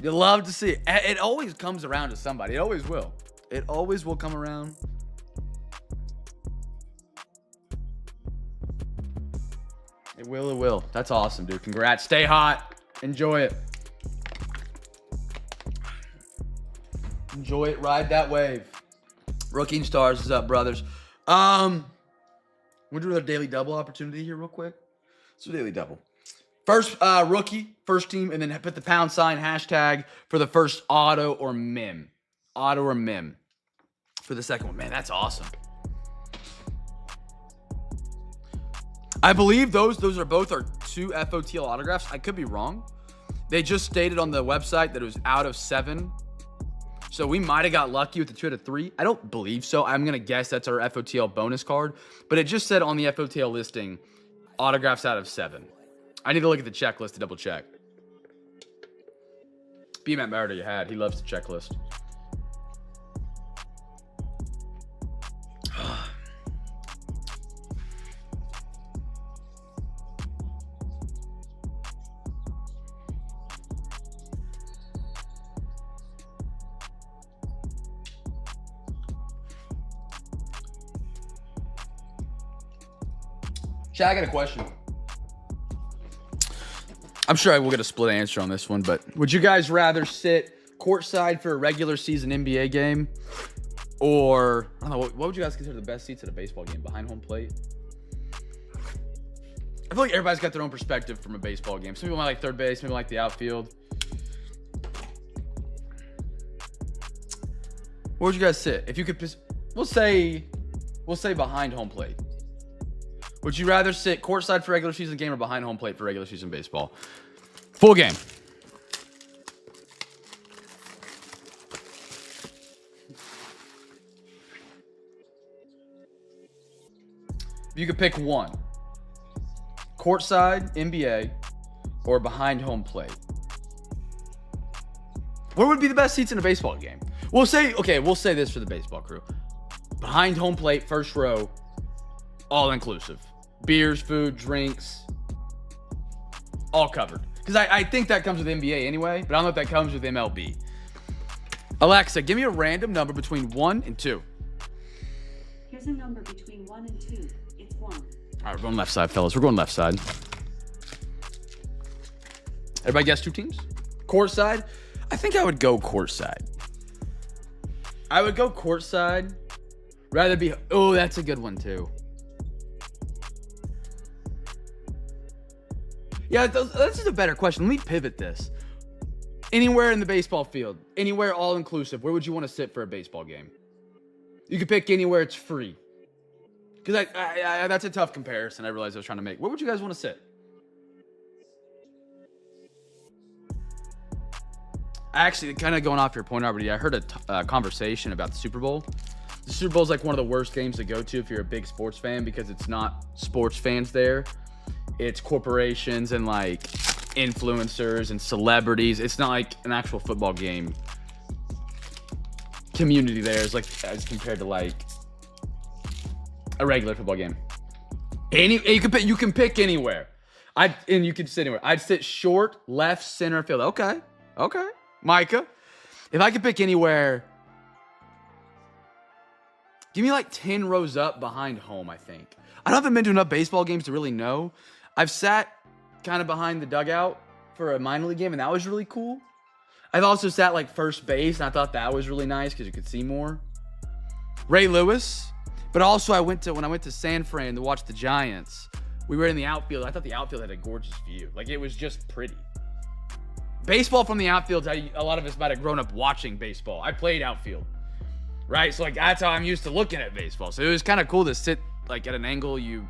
You love to see it. It always comes around to somebody. It always will. It always will come around. It will. That's awesome, dude. Congrats. Stay hot. Enjoy it. Enjoy it. Ride that wave. Rookie and stars is up, brothers. We'll do a daily double opportunity here real quick. Let's do a daily double. First rookie, first team, and then put the # hashtag for the first auto or mim. auto or mem for the second one. Man, that's awesome. I believe those are both our 2 FOTL autographs. I could be wrong. They just stated on the website that it was out of 7. So we might have got lucky with the 2 out of 3. I don't believe so. I'm going to guess that's our FOTL bonus card. But it just said on the FOTL listing, autographs out of 7. I need to look at the checklist to double check. B-Matt Merida you had. He loves the checklist. Chad, I got a question. I'm sure I will get a split answer on this one, but would you guys rather sit courtside for a regular season NBA game, or I don't know, what would you guys consider the best seats at a baseball game? Behind home plate? I feel like everybody's got their own perspective from a baseball game. Some people might like third base, maybe like the outfield. Where would you guys sit? If you could, we'll say behind home plate. Would you rather sit courtside for regular season game or behind home plate for regular season baseball? Full game. If you could pick one, courtside, NBA, or behind home plate, where would be the best seats in a baseball game? We'll say this for the baseball crew. Behind home plate, first row, all inclusive. Beers, food, drinks, all covered. Because I think that comes with NBA anyway, but I don't know if that comes with MLB. Alexa, give me a random number between 1 and 2. Here's a number between 1 and 2. It's 1. All right, we're going left side, fellas. We're going left side. Everybody guess 2 teams? Courtside? I think I would go courtside. I would go courtside. Rather be... Oh, that's a good one, too. Yeah, this is a better question. Let me pivot this. Anywhere in the baseball field, anywhere all-inclusive, where would you want to sit for a baseball game? You could pick anywhere, it's free. Because that's a tough comparison I realized I was trying to make. Where would you guys want to sit? Actually, kind of going off your point already, I heard a conversation about the Super Bowl. The Super Bowl is like one of the worst games to go to if you're a big sports fan because it's not sports fans there. It's corporations and like influencers and celebrities. It's not like an actual football game. Community there is like as compared to like a regular football game. You can pick anywhere. And you can sit anywhere. I'd sit short, left, center field. Okay. Micah, if I could pick anywhere, give me like 10 rows up behind home, I think. I haven't been to enough baseball games to really know. I've sat kind of behind the dugout for a minor league game, and that was really cool. I've also sat like first base, and I thought that was really nice because you could see more. Ray Lewis. But also when I went to San Fran to watch the Giants, we were in the outfield. I thought the outfield had a gorgeous view. Like, it was just pretty. Baseball from the outfield, a lot of us might have grown up watching baseball. I played outfield, right? So, like, that's how I'm used to looking at baseball. So it was kind of cool to sit, like, at an angle you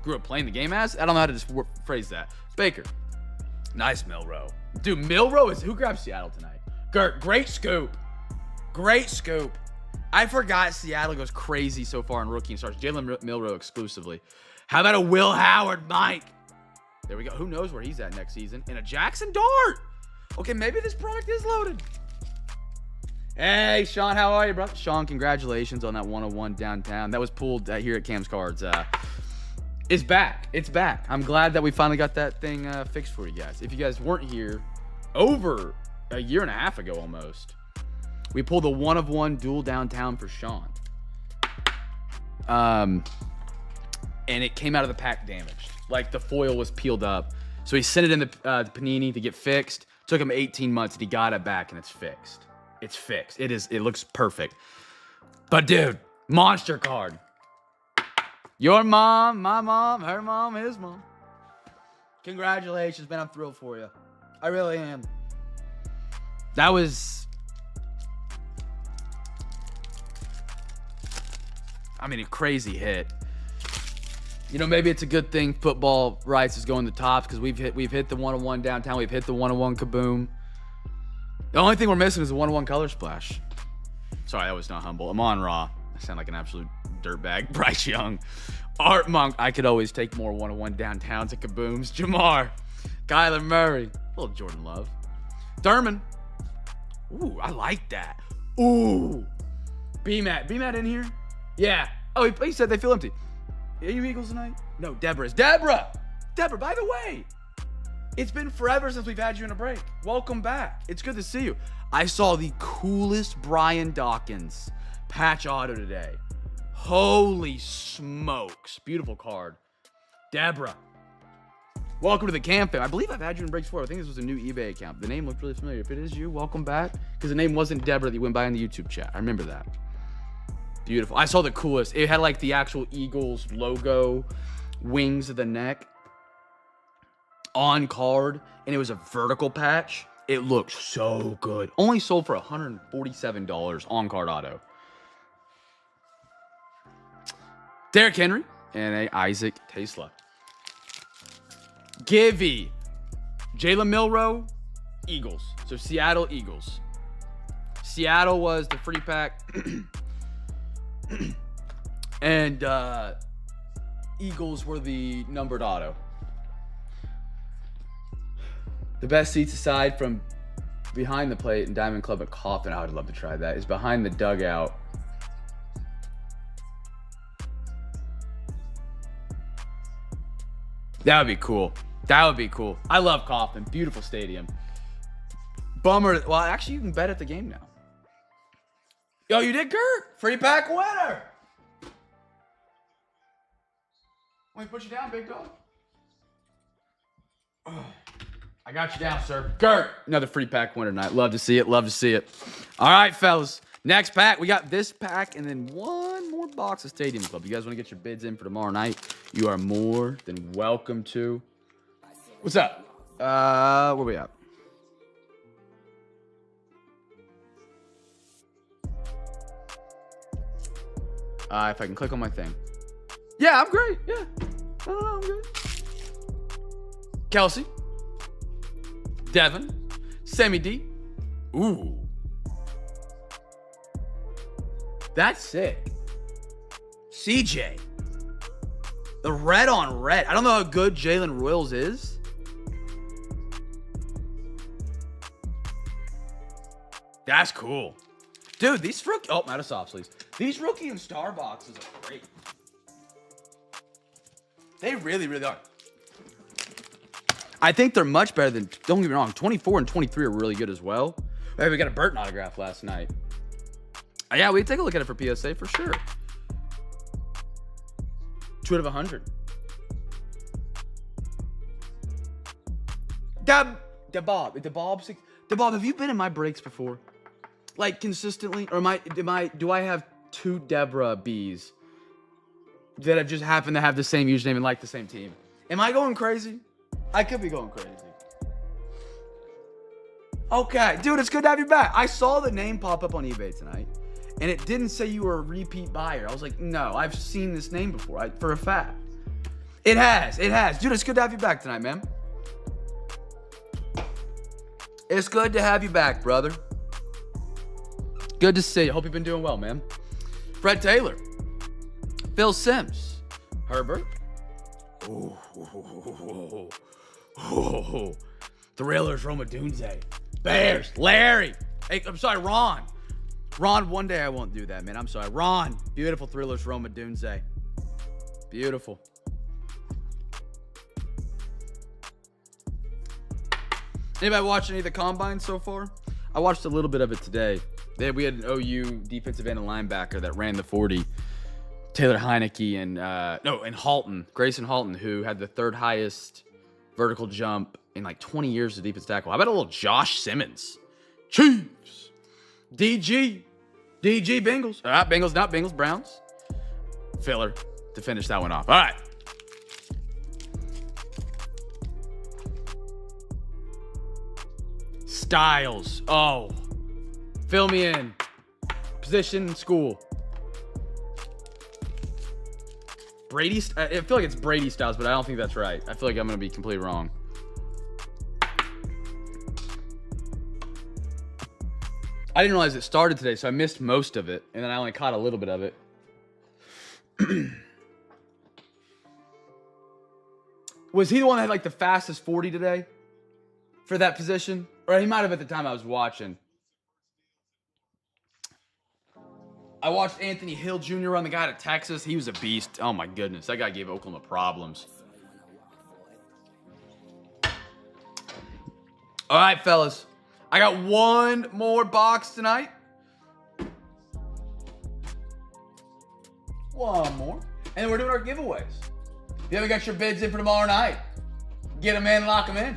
grew up playing the game as. I don't know how to just phrase that. Baker. Nice Milrow. Dude, Milrow is... Who grabbed Seattle tonight? Gert, great scoop. Great scoop. I forgot Seattle goes crazy so far in rookie and starts Jalen Milrow exclusively. How about a Will Howard, Mike? There we go. Who knows where he's at next season? And a Jackson Dart. Okay, maybe this product is loaded. Hey, Sean, how are you, bro? Sean, congratulations on that 101 downtown. That was pulled here at Cam's Cards. It's back. It's back. I'm glad that we finally got that thing fixed for you guys. If you guys weren't here over a year and a half ago almost, we pulled a 1-of-1 dual downtown for Sean. And it came out of the pack damaged. Like, the foil was peeled up. So he sent it in the Panini to get fixed. Took him 18 months, and he got it back, and it's fixed. It's fixed. It looks perfect. But, dude, monster card. Your mom, my mom, her mom, his mom. Congratulations, man. I'm thrilled for you. I really am. That was I mean, a crazy hit. You know, maybe it's a good thing football rights is going to tops because we've hit the 101 downtown. We've hit the 101 Kaboom. The only thing we're missing is the 101 Color Splash. Sorry, that was not humble. I'm on Raw. I sound like an absolute dirtbag. Bryce Young. Art Monk. I could always take more 101 downtown to Kabooms. Jamar. Kyler Murray. A little Jordan Love. Thurman. Ooh, I like that. Ooh. B-Matt. B-Matt in here? Yeah. Oh, he said they feel empty. Are you Eagles tonight? No, Deborah's. Deborah, by the way, it's been forever since we've had you in a break. Welcome back. It's good to see you. I saw the coolest Brian Dawkins patch auto today. Holy smokes. Beautiful card. Deborah, welcome to the CamFam. I believe I've had you in breaks before. I think this was a new eBay account. The name looked really familiar. If it is you, welcome back. Because the name wasn't Deborah that you went by in the YouTube chat. I remember that. Beautiful. I saw the coolest. It had like the actual Eagles logo, wings of the neck on card, and it was a vertical patch. It looked so good. Only sold for $147 on card auto. Derrick Henry and a Isaac Tesla. Givey. Jalen Milroe, Eagles. So Seattle Eagles. Seattle was the free pack. And Eagles were the numbered auto. The best seats aside from behind the plate and Diamond Club at Coffin, I would love to try that, is behind the dugout. That would be cool. That would be cool. I love Coffin. Beautiful stadium. Bummer. Well, actually, you can bet at the game now. Yo, you did, Kurt. Free pack winner. Want me to put you down, big dog? I got you down, sir. Kurt. Another free pack winner tonight. Love to see it. Love to see it. All right, fellas. Next pack. We got this pack and then one more box of Stadium Club. You guys want to get your bids in for tomorrow night? You are more than welcome to. What's up? Where we at? If I can click on my thing. Yeah, I'm great. Yeah. I don't know, I'm good. Kelsey. Devin. Sammy D. Ooh. That's sick. CJ. The red on red. I don't know how good Jalen Royals is. That's cool. Dude, these rookie... Oh, I'm out of soft sleeves. These rookie and star boxes are great. They really, really are. I think they're much better than... Don't get me wrong. 24 and 23 are really good as well. Hey, we got a Burton autograph last night. Yeah, we take a look at it for PSA for sure. 2 out of 100. Bob, have you been in my breaks before? Like consistently, or do I have 2 Deborah B's that have just happened to have the same username and like the same team? Am I going crazy? I could be going crazy. Okay, dude, it's good to have you back. I saw the name pop up on eBay tonight, and it didn't say you were a repeat buyer. I was like, no, I've seen this name before, for a fact. It has. Dude, it's good to have you back tonight, man. It's good to have you back, brother. Good to see you. Hope you've been doing well, man. Fred Taylor. Phil Sims. Herbert. Oh. The Railers, Roma Dunze. Bears. Larry. Hey, I'm sorry, Ron. Ron, one day I won't do that, man. I'm sorry. Ron. Beautiful Thrillers, Roma Dunze. Beautiful. Anybody watch any of the combines so far? I watched a little bit of it today. We had an OU defensive end and linebacker that ran the 40. Taylor Heineke and Halton, Grayson Halton, who had the 3rd highest vertical jump in like 20 years as a defensive tackle. How about a little Josh Simmons? Chiefs. DG, Bengals. All right, Bengals, not Bengals, Browns. Filler to finish that one off. All right. Styles. Oh. Fill me in. Position in school. Brady. I feel like it's Brady Styles, but I don't think that's right. I feel like I'm gonna be completely wrong. I didn't realize it started today, so I missed most of it, and then I only caught a little bit of it. Was he the one that had like the fastest 40 today for that position? Or he might have at the time I was watching. I watched Anthony Hill Jr. run, the guy out of Texas. He was a beast. Oh my goodness, that guy gave Oklahoma problems. All right, fellas. I got one more box tonight. One more. And then we're doing our giveaways. If you haven't got your bids in for tomorrow night, get them in, lock them in.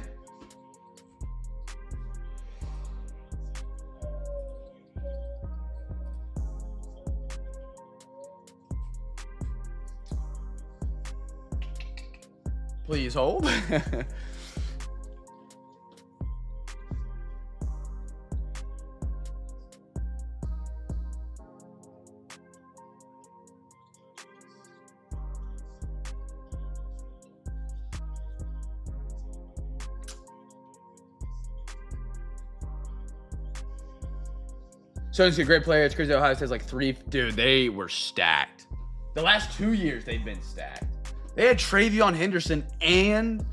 Please hold. So it's a great player. It's crazy. Ohio State's like 3. Dude, they were stacked. The last 2 years, they've been stacked. They had Travion Henderson and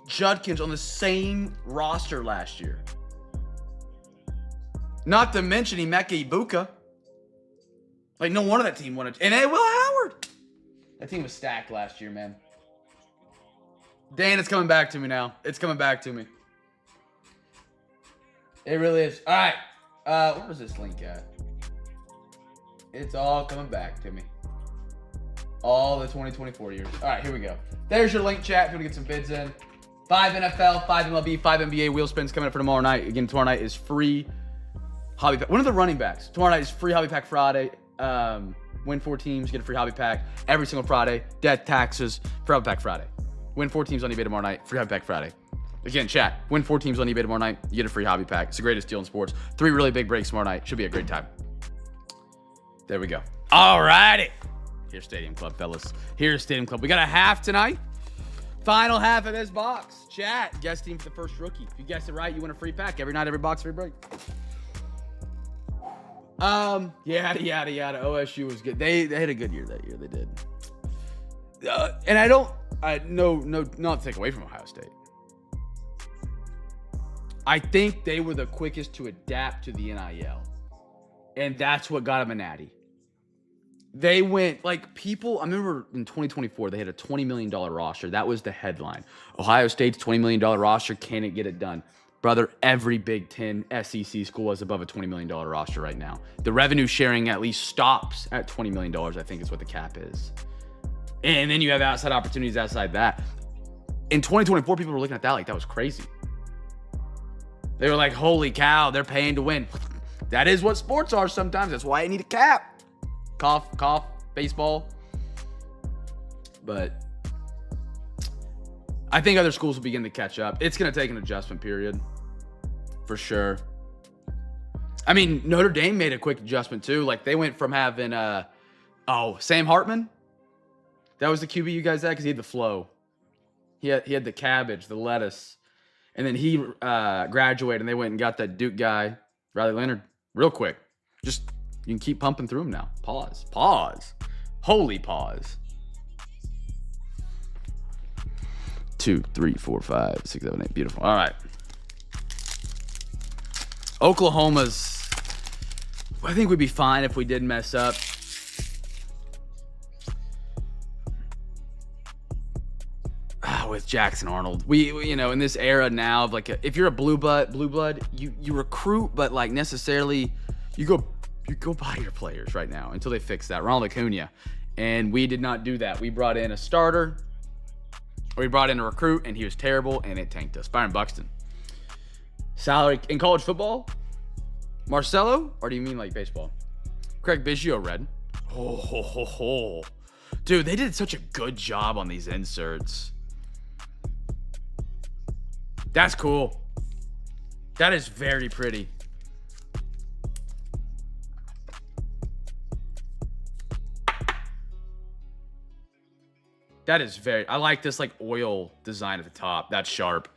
Judkins on the same roster last year. Not to mention Emeka Ibuka. Like, no wonder that team wanted. And then Will Howard. That team was stacked last year, man. Dan, it's coming back to me now. It's coming back to me. It really is. All right. Where was this link at? It's all coming back to me. All the 2024 years. All right, here we go. There's your link, chat, if you want to get some bids in. 5 NFL, 5 MLB, 5 NBA wheel spins coming up for tomorrow night. Again, tomorrow night is free hobby pack. One of the running backs. Tomorrow night is free hobby pack Friday. Win 4 teams, get a free hobby pack every single Friday. Death, taxes, free hobby pack Friday. Win 4 teams on eBay tomorrow night, free hobby pack Friday. Again, chat, win 4 teams on eBay tomorrow night, you get a free hobby pack. It's the greatest deal in sports. 3 really big breaks tomorrow night. Should be a great time. There we go. All righty. Here's Stadium Club, fellas. Here's Stadium Club. We got a half tonight. Final half of this box. Chat, guess team for the first rookie. If you guess it right, you win a free pack. Every night, every box, every break. Yada, yada, yada. OSU was good. They had a good year that year. They did. And not to take away from Ohio State. I think they were the quickest to adapt to the NIL. And that's what got them a natty. They went, like, people, I remember in 2024, they had a $20 million roster. That was the headline. Ohio State's $20 million roster, can it get it done? Brother, every Big Ten SEC school is above a $20 million roster right now. The revenue sharing at least stops at $20 million, I think is what the cap is. And then you have outside opportunities outside that. In 2024, people were looking at that like that was crazy. They were like, holy cow, they're paying to win. That is what sports are sometimes. That's why I need a cap. Cough, cough, baseball. But I think other schools will begin to catch up. It's going to take an adjustment period for sure. I mean, Notre Dame made a quick adjustment too. Like they went from having, Sam Hartman. That was the QB you guys had because he had the flow. He had the cabbage, the lettuce. And then he graduated and they went and got that Duke guy, Riley Leonard, real quick. Just, you can keep pumping through him now. Pause. Holy pause. 2, 3, 4, 5, 6, 7, 8. Beautiful. All right. Oklahoma's, I think we'd be fine if we did mess up. With Jackson Arnold, we in this era now of like if you're a blue blood, you recruit, but like necessarily you go buy your players right now until they fix that. Ronald Acuna, and we did not do that. We brought in a starter, or we brought in a recruit, and he was terrible, and it tanked us. Byron Buxton, salary in college football, Marcelo, or do you mean like baseball? Craig Biggio, red. Oh, dude, they did such a good job on these inserts. That's cool. That is very pretty. That is very... I like this, like, oil design at the top. That's sharp.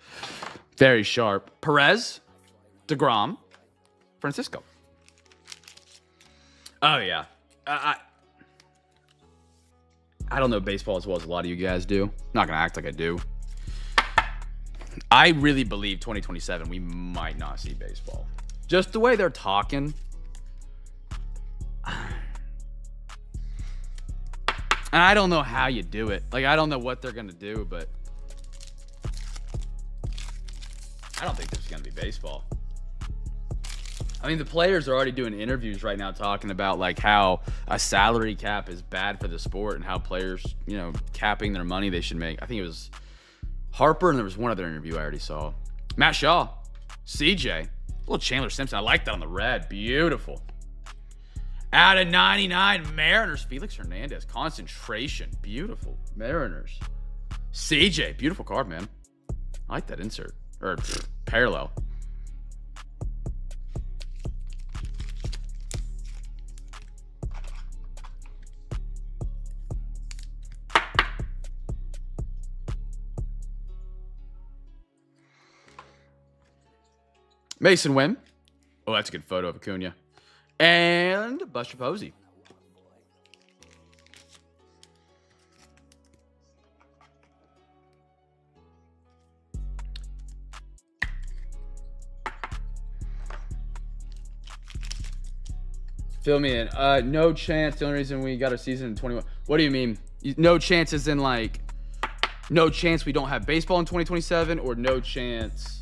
Very sharp. Perez. DeGrom. Francisco. Oh, yeah. I don't know baseball as well as a lot of you guys do. I'm not going to act like I do. I really believe 2027 we might not see baseball. Just the way they're talking. And I don't know how you do it. Like, I don't know what they're going to do, but I don't think there's going to be baseball. I mean, the players are already doing interviews right now talking about, like, how a salary cap is bad for the sport and how players, you know, capping their money they should make. I think it was Harper, and there was one other interview I already saw. Matt Shaw, CJ, a little Chandler Simpson. I like that on the red. Beautiful. Out of 99, Mariners. Felix Hernandez. Concentration. Beautiful. Mariners. CJ. Beautiful card, man. I like that insert. Or parallel. Mason Wynn. Oh, that's a good photo of Acuna. And Buster Posey. Fill me in. No chance. The only reason we got a season in 21. What do you mean? No chance is in, like, no chance we don't have baseball in 2027, or no chance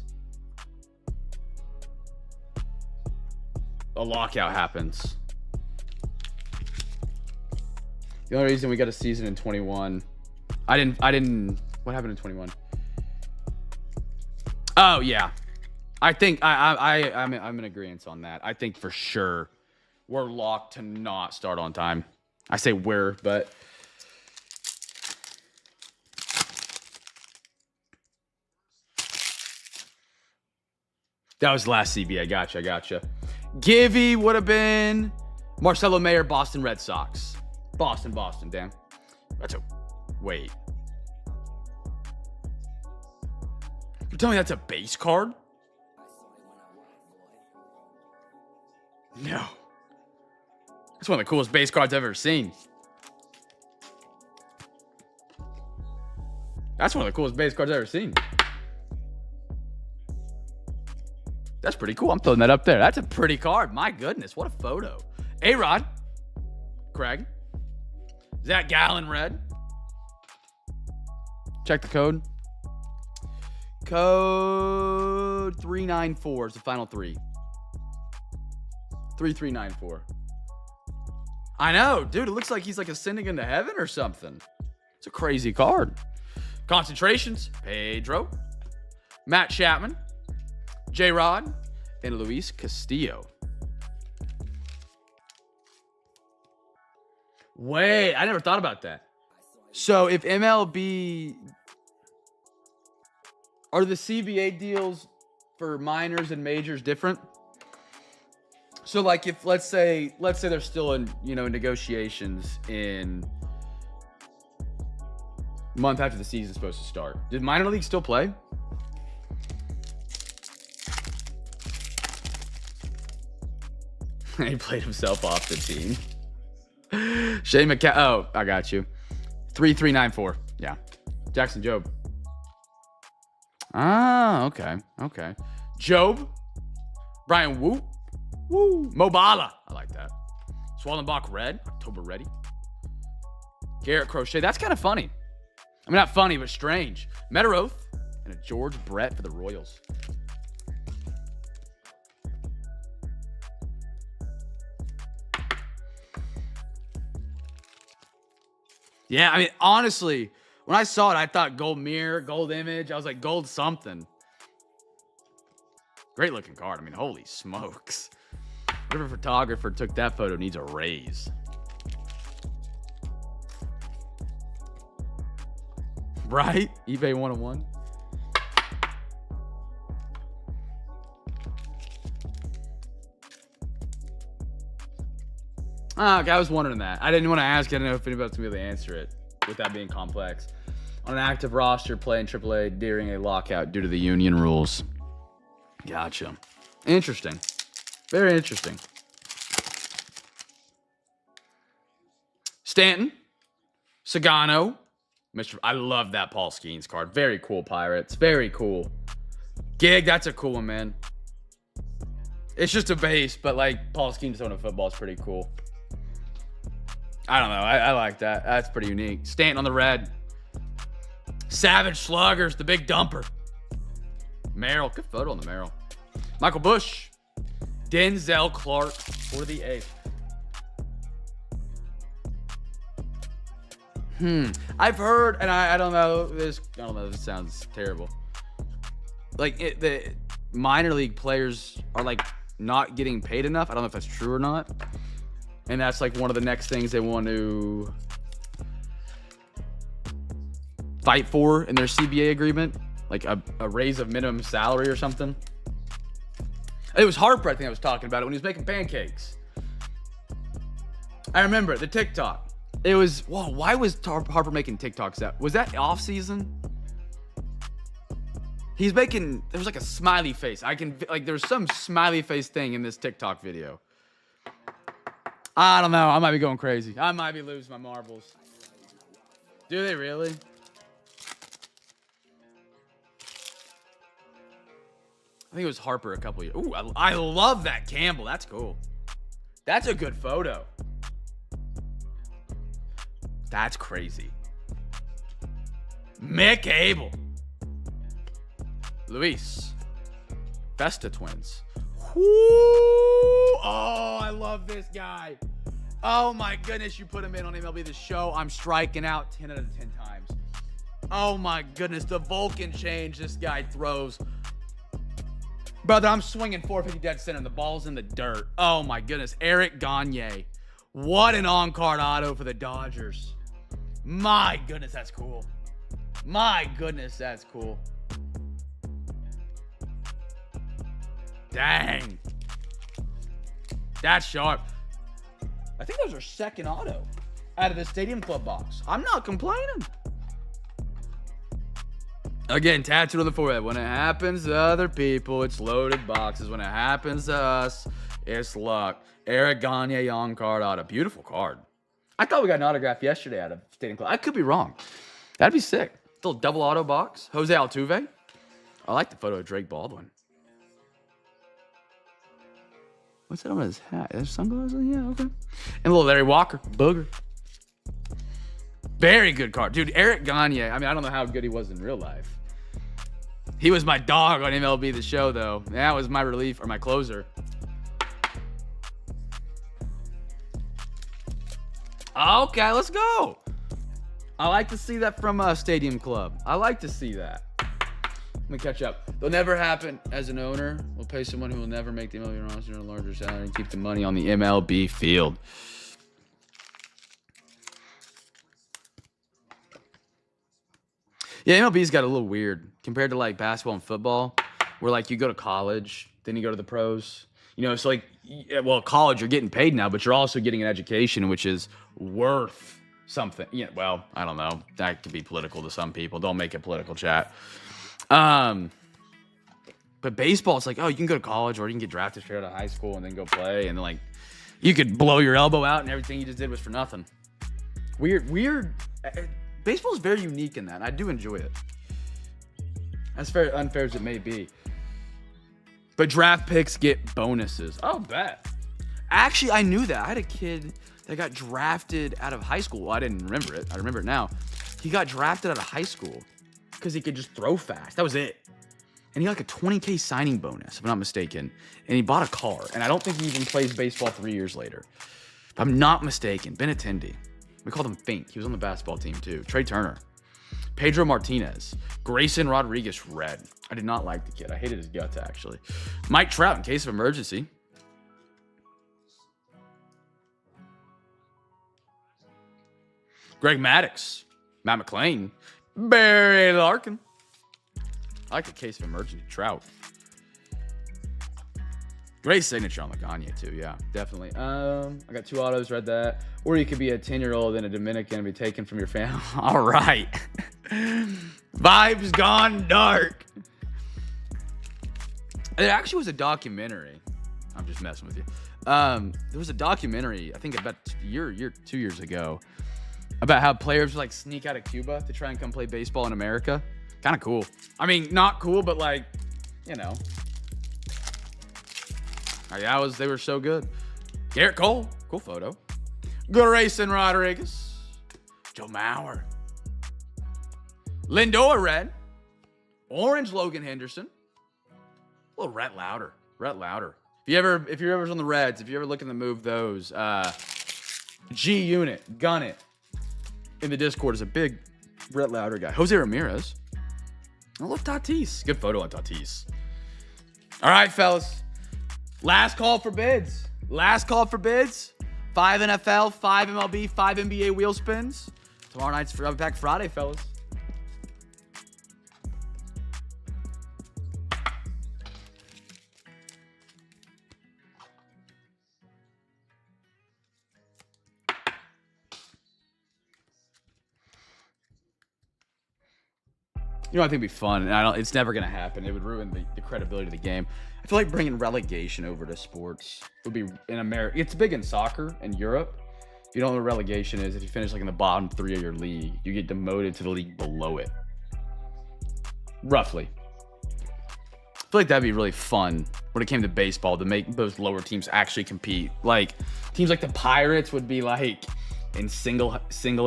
a lockout happens? The only reason we got a season in 21. I didn't. What happened in 21? Oh yeah, I think I'm in agreement on that. I think for sure we're locked to not start on time. I say we're, but that was last CBA. Gotcha. Givey would have been Marcelo Mayer, Boston Red Sox. Boston, damn. That's a... Wait. You're telling me that's a base card? No. That's one of the coolest base cards I've ever seen. That's one of the coolest base cards I've ever seen. That's pretty cool. I'm throwing that up there. That's a pretty card. My goodness, what a photo. A-Rod. Craig. Zach Gallen red. Check the code. Code 394 is the final three. 3394. I know, dude. It looks like he's like ascending into heaven or something. It's a crazy card. Concentrations. Pedro. Matt Chapman. J-Rod. And Luis Castillo. Wait, I never thought about that. So if MLB... Are the CBA deals for minors and majors different? So like if let's say they're still in, you know, negotiations in month after the season's supposed to start. Did minor leagues still play? He played himself off the team. Shane McCall. Oh, I got you. 3394. Yeah. Jackson Job. Ah, okay. Job. Brian Woo. Mobala. I like that. Swallenbach red. October ready. Garrett Crochet. That's kind of funny. I mean, not funny, but strange. Metaroth. And a George Brett for the Royals. Yeah, I mean, honestly, when I saw it, I thought gold mirror, gold image. I was like, gold something. Great looking card. I mean, holy smokes. Whatever photographer took that photo needs a raise. Right? eBay 101. Okay, I was wondering that. I didn't want to ask. I didn't know if anybody's going to be able to answer it. with that being complex. On an active roster playing AAA during a lockout due to the union rules. Gotcha. Interesting. Very interesting. Stanton. Sagano. I love that Paul Skeens card. Very cool, Pirates. Very cool. Gig, that's a cool one, man. It's just a base, but like Paul Skeens throwing a football is pretty cool. I don't know. I like that. That's pretty unique. Stanton on the red. Savage Sluggers, the big dumper. Merrill. Good photo on the Merrill. Michael Bush. Denzel Clark for the 8th. I've heard, and I don't know this. I don't know. This sounds terrible. Like the minor league players are like not getting paid enough. I don't know if that's true or not. And that's like one of the next things they want to fight for in their CBA agreement, like a raise of minimum salary or something. It was Harper, I think I was talking about it when he was making pancakes. I remember the TikTok. It was, whoa, why was Harper making TikToks? Was that off season? He's making, there was like a smiley face. There's some smiley face thing in this TikTok video. I don't know. I might be going crazy. I might be losing my marbles. Do they really? I think it was Harper a couple years. Ooh, I love that Campbell. That's cool. That's a good photo. That's crazy. Mick Abel. Luis. Vesta twins. Woo! Oh, I love this guy. Oh my goodness, you put him in on MLB The Show. I'm striking out 10 out of 10 times. Oh my goodness, the Vulcan change this guy throws. Brother, I'm swinging 450 dead center and the ball's in the dirt. Oh my goodness, Eric Gagne. What an on-card auto for the Dodgers. My goodness, that's cool. My goodness, that's cool. Dang. That's sharp. I think that was our second auto out of the Stadium Club box. I'm not complaining. Again, tattooed on the forehead. When it happens to other people, it's loaded boxes. When it happens to us, it's luck. Eric Gagne on-card auto. Beautiful card. I thought we got an autograph yesterday out of Stadium Club. I could be wrong. That'd be sick. Little double auto box. Jose Altuve. I like the photo of Drake Baldwin. What's that on his hat? There's sunglasses? Yeah, okay. And a little Larry Walker. Booger. Very good card. Dude, Eric Gagne. I mean, I don't know how good he was in real life. He was my dog on MLB The Show, though. That was my relief, or my closer. Okay, let's go. I like to see that from Stadium Club. I like to see that. Let me catch up. They'll never happen as an owner. We'll pay someone who will never make the MLB roster a larger salary and keep the money on the MLB field. Yeah, MLB's got a little weird compared to like basketball and football, where like you go to college, then you go to the pros. You know, it's like, well, college you're getting paid now, but you're also getting an education, which is worth something. Yeah, well, I don't know. That could be political to some people. Don't make it political, chat. But baseball, it's like, oh, you can go to college or you can get drafted straight out of high school and then go play, and then like you could blow your elbow out and everything you just did was for nothing. Weird. Baseball is very unique in that. I do enjoy it. As fair, unfair as it may be. But draft picks get bonuses. Oh, bet. Actually, I knew that. I had a kid that got drafted out of high school. Well, I didn't remember it. I remember it now. He got drafted out of high school because he could just throw fast. That was it. And he got like a $20K signing bonus, if I'm not mistaken. And he bought a car. And I don't think he even plays baseball 3 years later. If I'm not mistaken, Benintendi. We called him Fink. He was on the basketball team too. Trey Turner. Pedro Martinez. Grayson Rodriguez, red. I did not like the kid. I hated his guts, actually. Mike Trout, in case of emergency. Greg Maddux. Matt McClain. Barry Larkin. I like the case of emergency. Trout. Great signature on the Gagne too. Yeah, definitely. I got 2 autos. Read that. Or you could be a 10-year-old in a Dominican and be taken from your family. All right. Vibes gone dark. There actually was a documentary. I'm just messing with you. There was a documentary, I think about 2 years ago, about how players would like sneak out of Cuba to try and come play baseball in America. Kind of cool. I mean, not cool, but like, you know. They were so good. Garrett Cole, cool photo. Grayson Rodriguez. Joe Mauer. Lindor red. Orange Logan Henderson. A little Rhett Lauder. If you're ever on the Reds, if you're ever looking to move those, G Unit, gun it. In the Discord is a big Rhett Lauder guy. Jose Ramirez. I love Tatis. Good photo on Tatis. All right, fellas. Last call for bids. 5 NFL, 5 MLB, 5 NBA wheel spins. Tomorrow night's Throwback Friday, fellas. You know, I think it'd be fun, and it's never gonna happen. It would ruin the credibility of the game. I feel like bringing relegation over to sports would be in America. It's big in soccer and Europe. If you don't know what relegation is, if you finish like in the bottom 3 of your league, you get demoted to the league below it. Roughly. I feel like that'd be really fun when it came to baseball to make those lower teams actually compete. Like teams like the Pirates would be like in single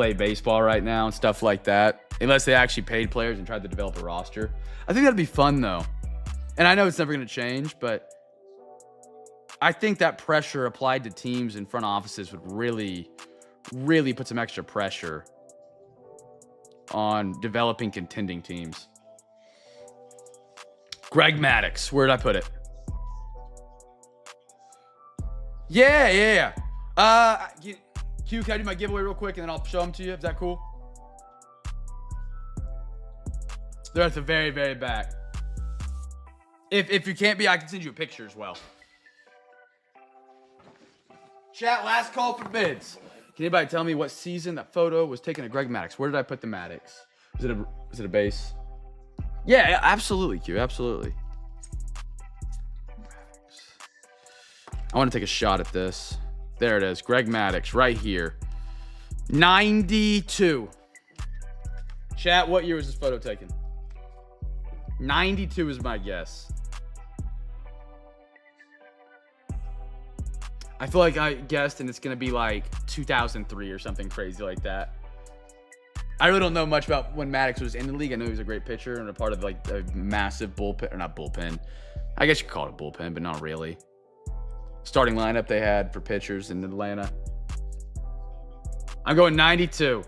A baseball right now and stuff like that. Unless they actually paid players and tried to develop a roster. I think that'd be fun though. And I know it's never going to change, but I think that pressure applied to teams and front offices would really, really put some extra pressure on developing contending teams. Greg Maddux, where'd I put it? Yeah. Q, can I do my giveaway real quick and then I'll show them to you? Is that cool? They're at the very, very back. If you can't be, I can send you a picture as well. Chat, last call for bids. Can anybody tell me what season that photo was taken of Greg Maddux? Where did I put the Maddux? Is it a base? Yeah, absolutely, Q, absolutely. I want to take a shot at this. There it is, Greg Maddux, right here. 92. Chat, what year was this photo taken? 92 is my guess. I feel like I guessed and it's going to be like 2003 or something crazy like that. I really don't know much about when Maddux was in the league. I know he was a great pitcher and a part of like a massive bullpen, or not bullpen. I guess you could call it a bullpen, but not really. Starting lineup they had for pitchers in Atlanta. I'm going 92.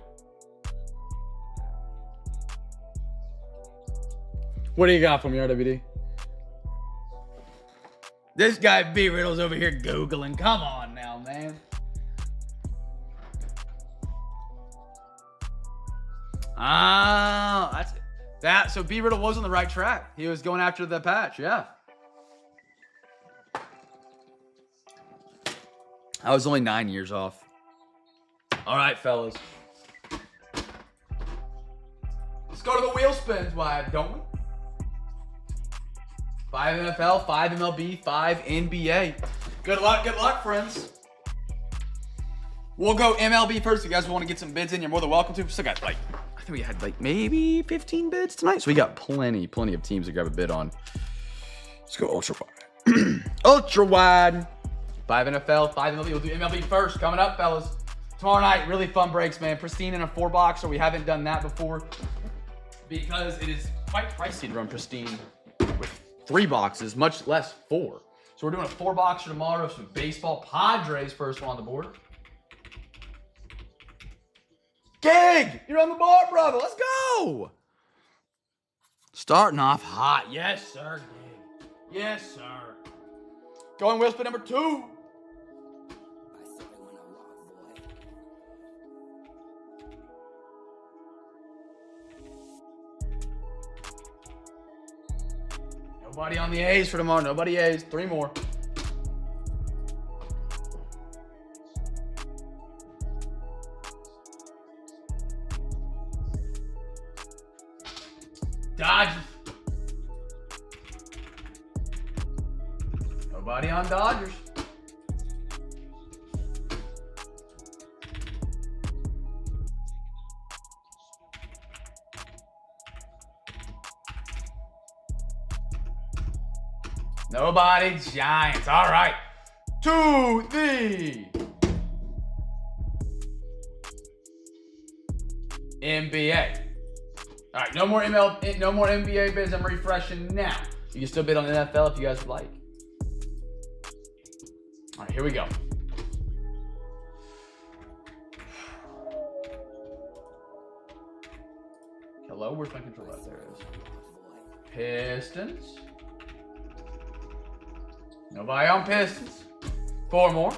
What do you got from your RWD? This guy B Riddle's over here Googling. Come on now, man. Ah, that's that. So B Riddle was on the right track. He was going after the patch, yeah. I was only 9 years off. All right, fellas. Let's go to the wheel spins, why don't we? 5 NFL, 5 MLB, 5 NBA. Good luck, friends. We'll go MLB first. If you guys want to get some bids in, you're more than welcome to. We still got like, I think we had like maybe 15 bids tonight. So we got plenty of teams to grab a bid on. Let's go ultra wide. Ultra wide. 5 NFL, 5 MLB. We'll do MLB first. Coming up, fellas. Tomorrow night, really fun breaks, man. Pristine in a 4-boxer. We haven't done that before because it is quite pricey to run Pristine with 3 boxes, much less 4. So we're doing a 4-boxer tomorrow. Some baseball. Padres first one on the board. Gig, you're on the board, brother. Let's go. Starting off hot. Yes, sir, Gig. Yes, sir. Going wheel spin number 2. Nobody on the A's for tomorrow. Nobody A's. 3 more. Nobody on Dodgers. Nobody Giants. All right. To the NBA. All right, no more NBA bids. I'm refreshing now. You can still bid on the NFL if you guys would like. All right, here we go. Hello, where's my controller? There it is. Pistons. Nobody on Pistons. 4 more.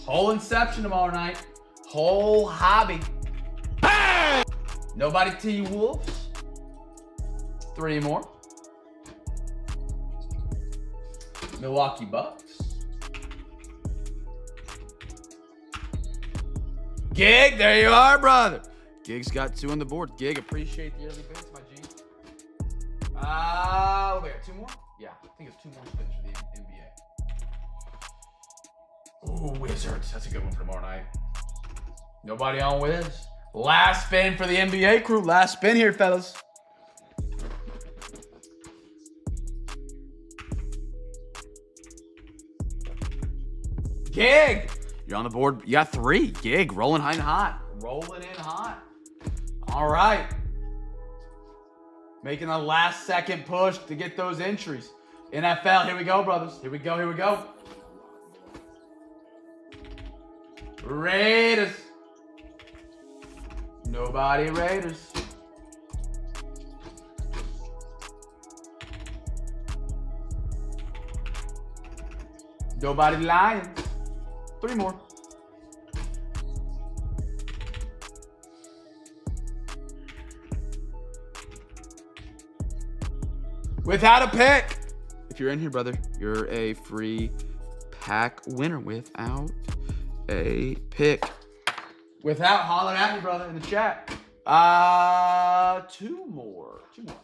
Whole Inception tomorrow night. Whole hobby. Nobody T-Wolves. 3 more. Milwaukee Bucks. Gig, there you are, brother. Gig's got 2 on the board. Gig, appreciate the early bids, my G. We got 2 more? Yeah, I think it's 2 more spins for the NBA. Ooh, Wizards. That's a good one for tomorrow night. Nobody on Wiz. Last spin for the NBA crew. Last spin here, fellas. Gig. You're on the board. You got 3. Gig. Rolling high and hot. Rolling in hot. All right. Making a last second push to get those entries. NFL. Here we go, brothers. Here we go. Here we go. Raiders. Nobody Raiders. Nobody Lions. 3 more. Without a pick. If you're in here, brother, you're a free pack winner without a pick. Without hollering at me, brother, in the chat. 2 more. 2 more.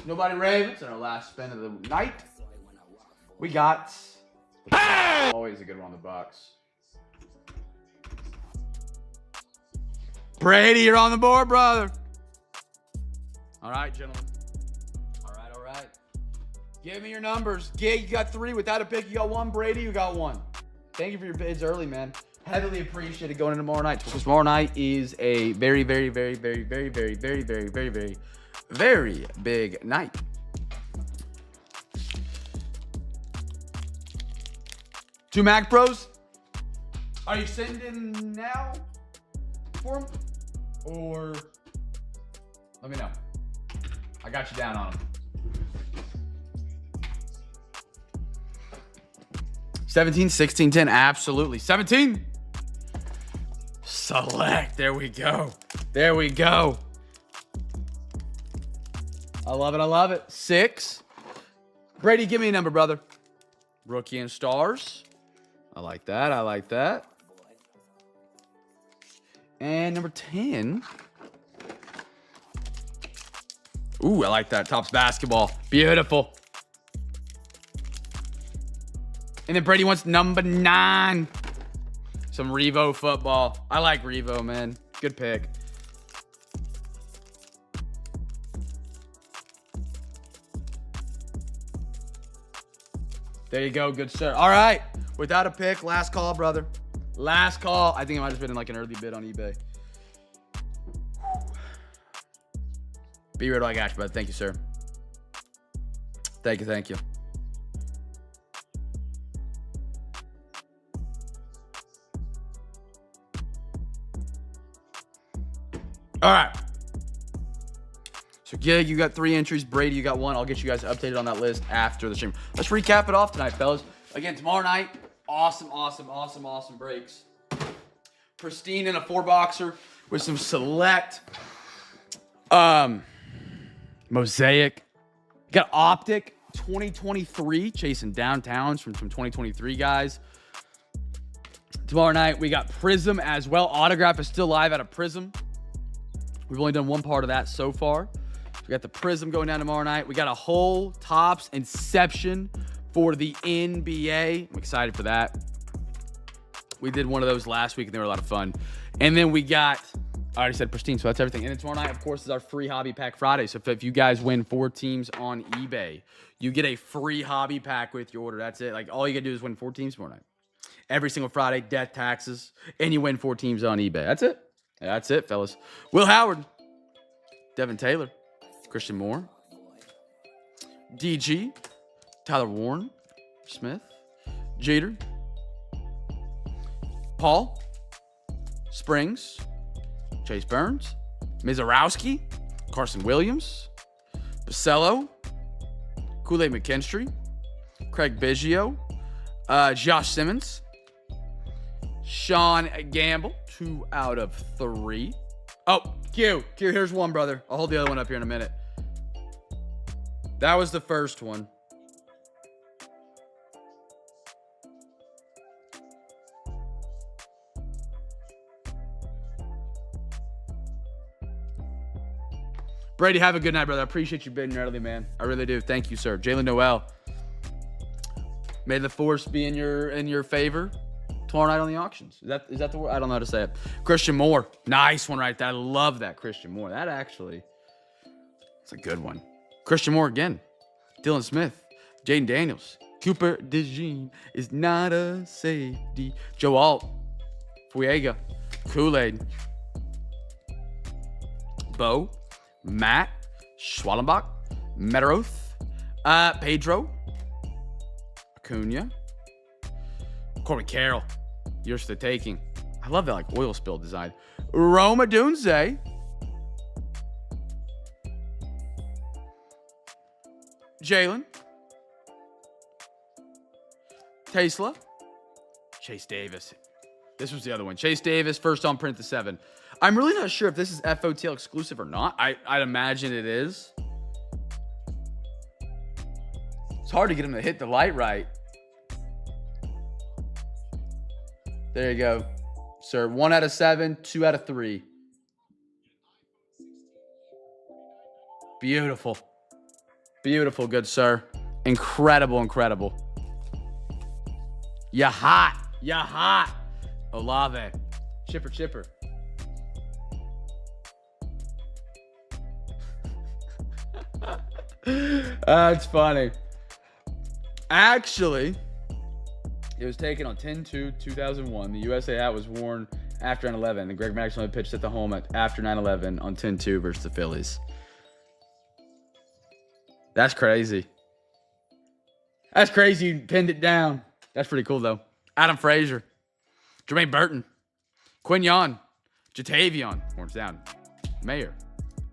Nobody Ravens in our last spin of the night. We got always a good one on the Bucks. Brady, you're on the board, brother. All right, gentlemen. All right, all right. Give me your numbers. Gig, you got 3. Without a pick, you got 1. Brady, you got 1. Thank you for your bids early, man. Heavily appreciated going into tomorrow night. Because tomorrow night is a very, very, very, very, very, very, very, very, very, very, very big night. Two Mac Pros. Are you sending now for them? Or let me know. I got you down on them. 17, 16, 10. Absolutely. 17. Select. There we go. There we go. I love it. I love it. 6. Brady, give me a number, brother. Rookie and stars. I like that. I like that. And number 10. Ooh, I like that. Topps basketball. Beautiful. And then Brady wants number 9. Some Revo football. I like Revo, man. Good pick. There you go. Good sir. All right. Without a pick, last call, brother. Last call. I think it might have been like an early bid on eBay. Be real, I got you, brother. Thank you, sir. Thank you, thank you. All right. So, Gig, you got 3 entries. Brady, you got 1. I'll get you guys updated on that list after the stream. Let's recap it off tonight, fellas. Again, tomorrow night, awesome breaks. Pristine in a 4-boxer with some select mosaic. Got Optic 2023 chasing downtowns from some 2023 guys. Tomorrow night, we got Prism as well. Autograph is still live out of Prism. We've only done one part of that so far. We got the Prism going down tomorrow night. We got a whole Topps Inception for the NBA. I'm excited for that. We did one of those last week, and they were a lot of fun. And then we got, I already said pristine, so that's everything. And then tomorrow night, of course, is our free Hobby Pack Friday. So if you guys win 4 teams on eBay, you get a free hobby pack with your order. That's it. Like, all you got to do is win 4 teams tomorrow night. Every single Friday, death, taxes, and you win 4 teams on eBay. That's it. That's it, fellas. Will Howard, Devin Taylor, Christian Moore, DG, Tyler Warren, Smith, Jeter, Paul, Springs, Chase Burns, Mizarowski, Carson Williams, Basello, Kool-Aid McKinstry, Craig Biggio, Josh Simmons, Sean Gamble, 2 out of 3. Oh, Q, here's one, brother. I'll hold the other one up here in a minute. That was the first one. Brady, have a good night, brother. I appreciate you being early, man. I really do. Thank you, sir. Jalen Noel. May the force be in your favor tomorrow night on the auctions. Is that the word? I don't know how to say it. Christian Moore. Nice one right there. I love that Christian Moore. That actually, it's a good one. Christian Moore again. Dylan Smith. Jaden Daniels. Cooper DeJean is not a safety. Joe Alt. Fuega. Kool-Aid. Bo. Matt. Schwallenbach. Metaroth. Pedro. Acuna. Corbin Carroll. Yours for the taking. I love that like oil spill design. Roma Dunze. Jalen. Tesla. Chase Davis. This was the other one. Chase Davis, first on print to 7. I'm really not sure if this is FOTL exclusive or not. I'd imagine it is. It's hard to get him to hit the light right. There you go, sir. 1 out of 7, 2 out of 3. Beautiful. Beautiful, good sir. Incredible, incredible. Ya hot. Ya hot. Olave. Chipper. That's funny. Actually, it was taken on 10/2/2001. The USA hat was worn after 9/11. And Greg Maddux only pitched at the home after 9/11 on 10/2 versus the Phillies. That's crazy. That's crazy. You pinned it down. That's pretty cool, though. Adam Frazier. Jermaine Burton. Quignon. Jatavion. Horns down. Mayer.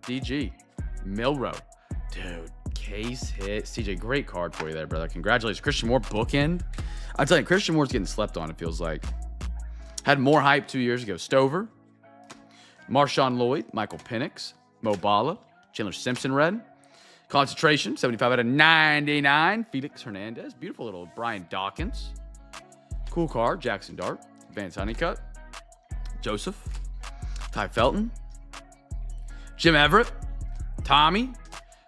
DG. Milrow. Dude. Case hit. CJ, great card for you there, brother. Congratulations. Christian Moore, bookend. I'll tell you, Christian Moore's getting slept on, it feels like. Had more hype 2 years ago. Stover. Marshawn Lloyd. Michael Penix. Mo Bala. Chandler Simpson red. Concentration, 75 out of 99. Felix Hernandez. Beautiful little Brian Dawkins. Cool card. Jackson Dart. Vance Honeycutt. Joseph. Ty Felton. Jim Everett. Tommy.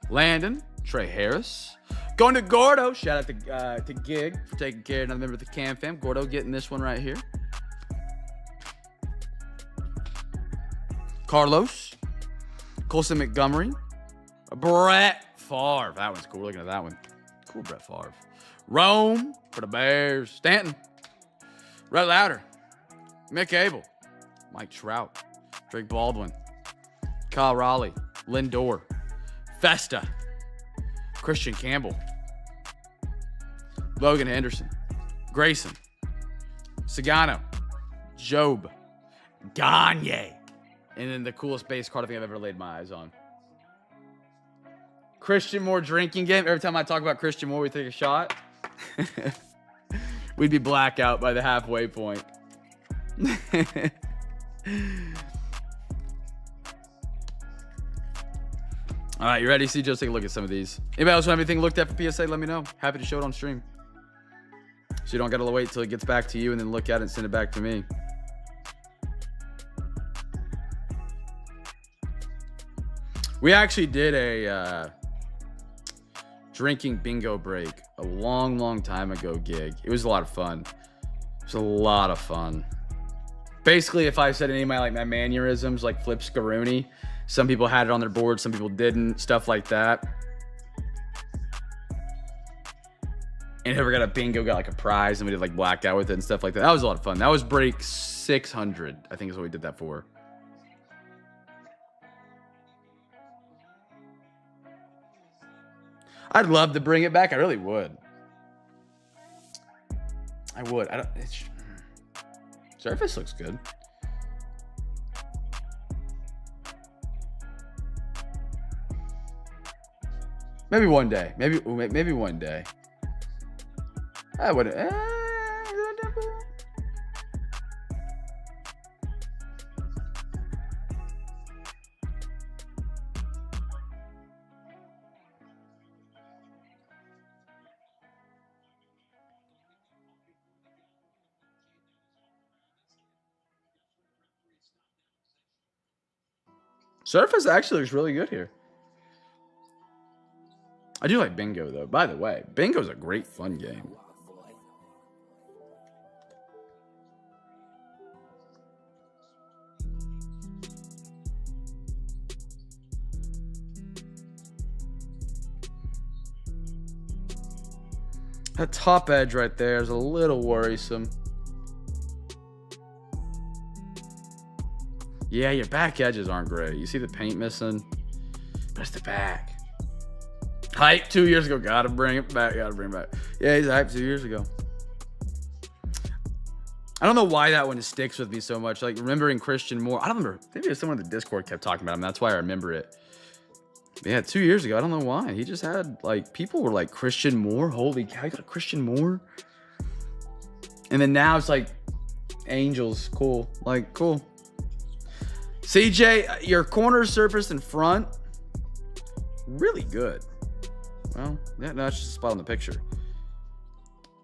Landon. Trey Harris. Going to Gordo. Shout out to Gig for taking care of another member of the CamFam. Gordo getting this one right here. Carlos. Colson Montgomery. Brett Favre. That one's cool. We're looking at that one. Cool, Brett Favre. Rome for the Bears. Stanton. Rhett Lauder. Mick Abel. Mike Trout. Drake Baldwin. Kyle Raleigh. Lindor. Festa. Christian Campbell. Logan Henderson. Grayson. Sagano. Job. Gagne. And then the coolest base card I think I've ever laid my eyes on. Christian Moore drinking game. Every time I talk about Christian Moore, we take a shot. We'd be blackout by the halfway point. All right, you ready? CJ, let's take a look at some of these. Anybody else have anything looked at for PSA? Let me know. Happy to show it on stream. So you don't got to wait till it gets back to you and then look at it and send it back to me. We actually did a drinking bingo break a long time ago gig. It was a lot of fun. It was a lot of fun. Basically, if I said any of my my mannerisms, like flip Scaroni, some people had it on their board, some people didn't, stuff like that. And whoever got a bingo got like a prize, and we did like blackout with it and stuff like that. That was a lot of fun. That was break 600, I think is what we did that for. I'd love to bring it back. I really would. I would. I don't. Surface looks good. Maybe one day. Maybe one day. I would. Surface actually looks really good here. I do like bingo though. By the way, bingo's a great fun game. That top edge right there is a little worrisome. Yeah, your back edges aren't great. You see the paint missing? But it's the back. Hype 2 years ago. Gotta bring it back. Gotta bring it back. Yeah, he's hype 2 years ago. I don't know why that one sticks with me so much. Like, remembering Christian Moore. I don't remember. Maybe someone in the Discord kept talking about him. That's why I remember it. But yeah, 2 years ago. I don't know why. He just had, like, people were like, Christian Moore? Holy cow, you got a Christian Moore? And then now it's like, Angels. Cool. Like, cool. CJ, your corner surface in front, really good. Well, yeah, no, it's just a spot on the picture.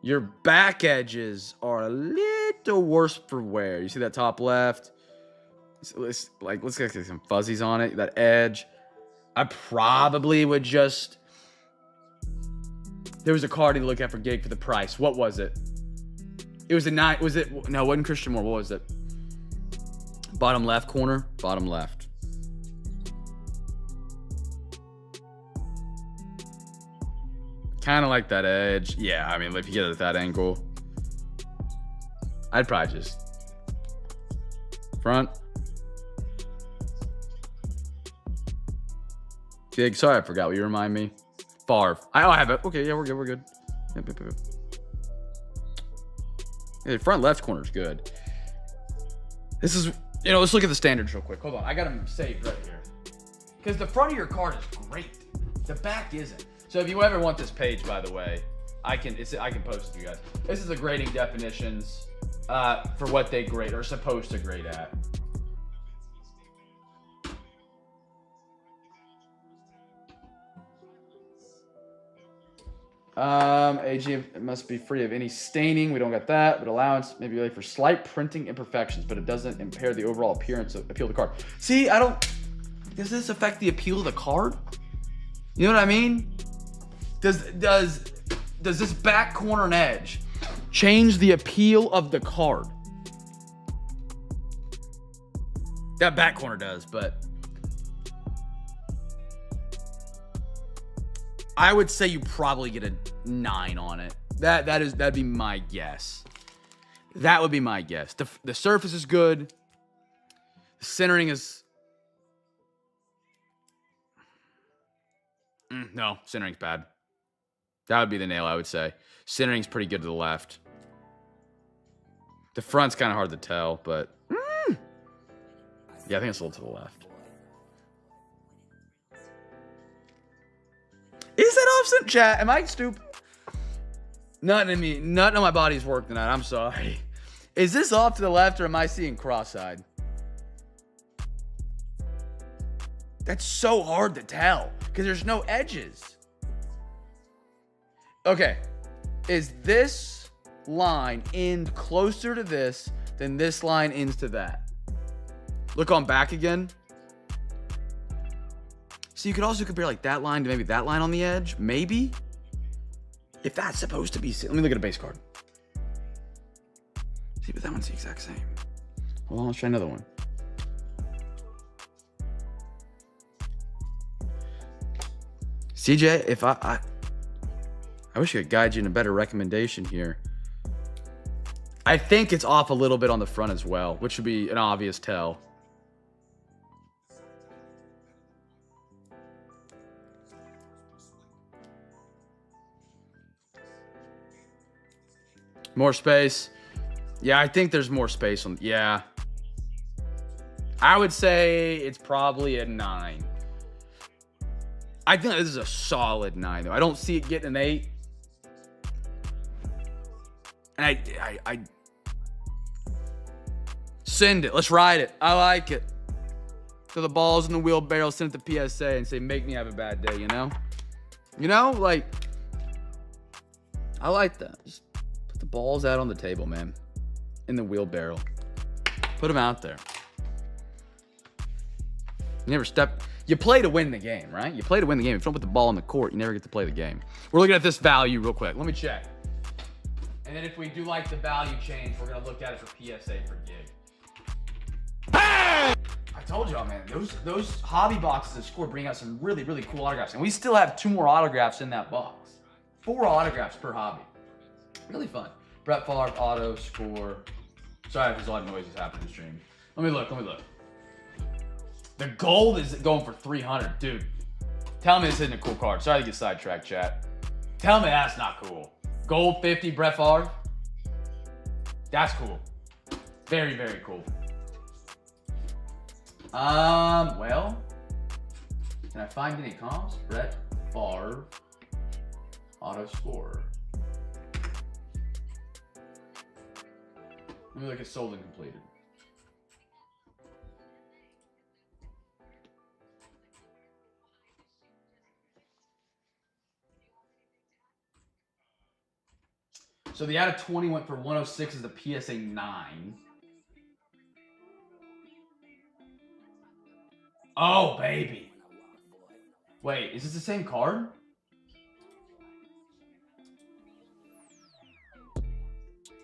Your back edges are a little worse for wear. You see that top left? Let's get some fuzzies on it. That edge. I probably would just... There was a card to look at for gig for the price. What was it? It was a 9... Was it... No, it wasn't Christian Moore. What was it? Bottom left corner, bottom left. Kind of like that edge. Yeah, I mean, if you get it at that angle, I'd probably just front. Big, sorry, I forgot what you remind me. Favre. I have it. Okay, yeah, we're good. We're good. Yep. Yeah, the front left corner is good. This is... You know, let's look at the standards real quick. Hold on. I got them saved right here. Because the front of your card is great. The back isn't. So if you ever want this page, by the way, I can post it to you guys. This is the grading definitions for what they grade or supposed to grade at. AG must be free of any staining. We don't got that, but allowance maybe like for slight printing imperfections, but it doesn't impair the overall appeal of the card. See, does this affect the appeal of the card? You know what I mean? Does this back corner and edge change the appeal of the card? That back corner does, but I would say you probably get a 9 on it. That'd be my guess. That would be my guess. The surface is good. The centering is... no, centering's bad. That would be the nail, I would say. Centering's pretty good to the left. The front's kind of hard to tell, but... yeah, I think it's a little to the left. Is that offset, chat? Am I stupid? Nothing on my body's work tonight. I'm sorry. Is this off to the left or am I seeing cross-eyed? That's so hard to tell because there's no edges. Okay. Is this line end closer to this than this line ends to that. Look on back again. So you could also compare like that line to maybe that line on the edge. Maybe. If that's supposed to be... Let me look at a base card. See, but that one's the exact same. Hold on, let's try another one. CJ, if I wish I could guide you in a better recommendation here. I think it's off a little bit on the front as well, which would be an obvious tell. More space. Yeah, I think there's more space on. Yeah. I would say it's probably a 9. I think this is a solid 9, though. I don't see it getting an 8. And I send it. Let's ride it. I like it. So the ball's in the wheelbarrow, send it to PSA and say, make me have a bad day, you know? You know, like, I like that. Just put the balls out on the table, man. In the wheelbarrow. Put them out there. You never step. You play to win the game, right? You play to win the game. If you don't put the ball on the court, you never get to play the game. We're looking at this value real quick. Let me check. And then if we do like the value change, we're going to look at it for PSA for gig. Hey! I told y'all, man. Those hobby boxes at Score bring out some really, really cool autographs. And we still have 2 more autographs in that box. 4 autographs per hobby. Really fun. Brett Favre, auto, Score. Sorry if there's a lot of noises happening in the stream. Let me look. The gold is going for 300. Dude, tell me this isn't a cool card. Sorry to get sidetracked, chat. Tell me that's not cool. Gold 50, Brett Favre. That's cool. Very, very cool. Well, can I find any comps? Brett Favre, auto Score. Let me look at sold and completed. So the out of 20 went for 106 as the PSA 9. Oh, baby. Wait, is this the same card?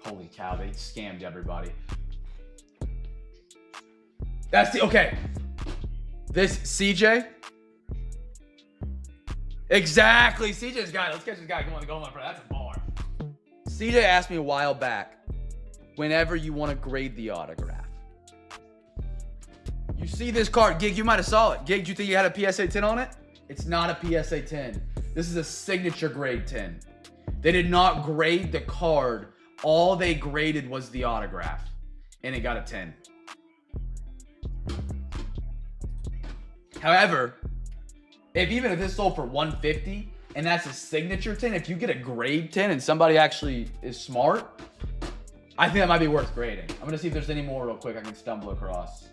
Holy cow, they scammed everybody. That's the, okay. This, CJ? Exactly, CJ's guy. Let's catch this guy. Come on, my friend. That's a bar. CJ asked me a while back, whenever you want to grade the autograph. You see this card, Gig, you might have saw it. Gig, do you think you had a PSA 10 on it? It's not a PSA 10. This is a signature grade 10. They did not grade the card. All they graded was the autograph, and it got a 10. However, even if this sold for 150 and that's a signature 10, if you get a grade 10 and somebody actually is smart, I think that might be worth grading. I'm gonna see if there's any more real quick I can stumble across.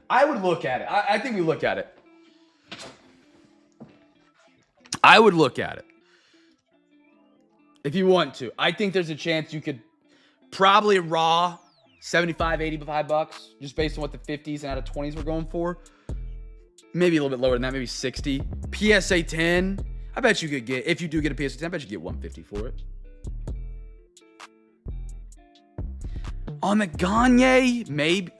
I would look at it. I think we look at it. I would look at it. If you want to. I think there's a chance you could probably raw 75, 85 bucks, just based on what the 50s and out of 20s were going for. Maybe a little bit lower than that, maybe 60. PSA 10, I bet you could get, if you do get a PSA 10, I bet you get 150 for it. On the Gagne, maybe.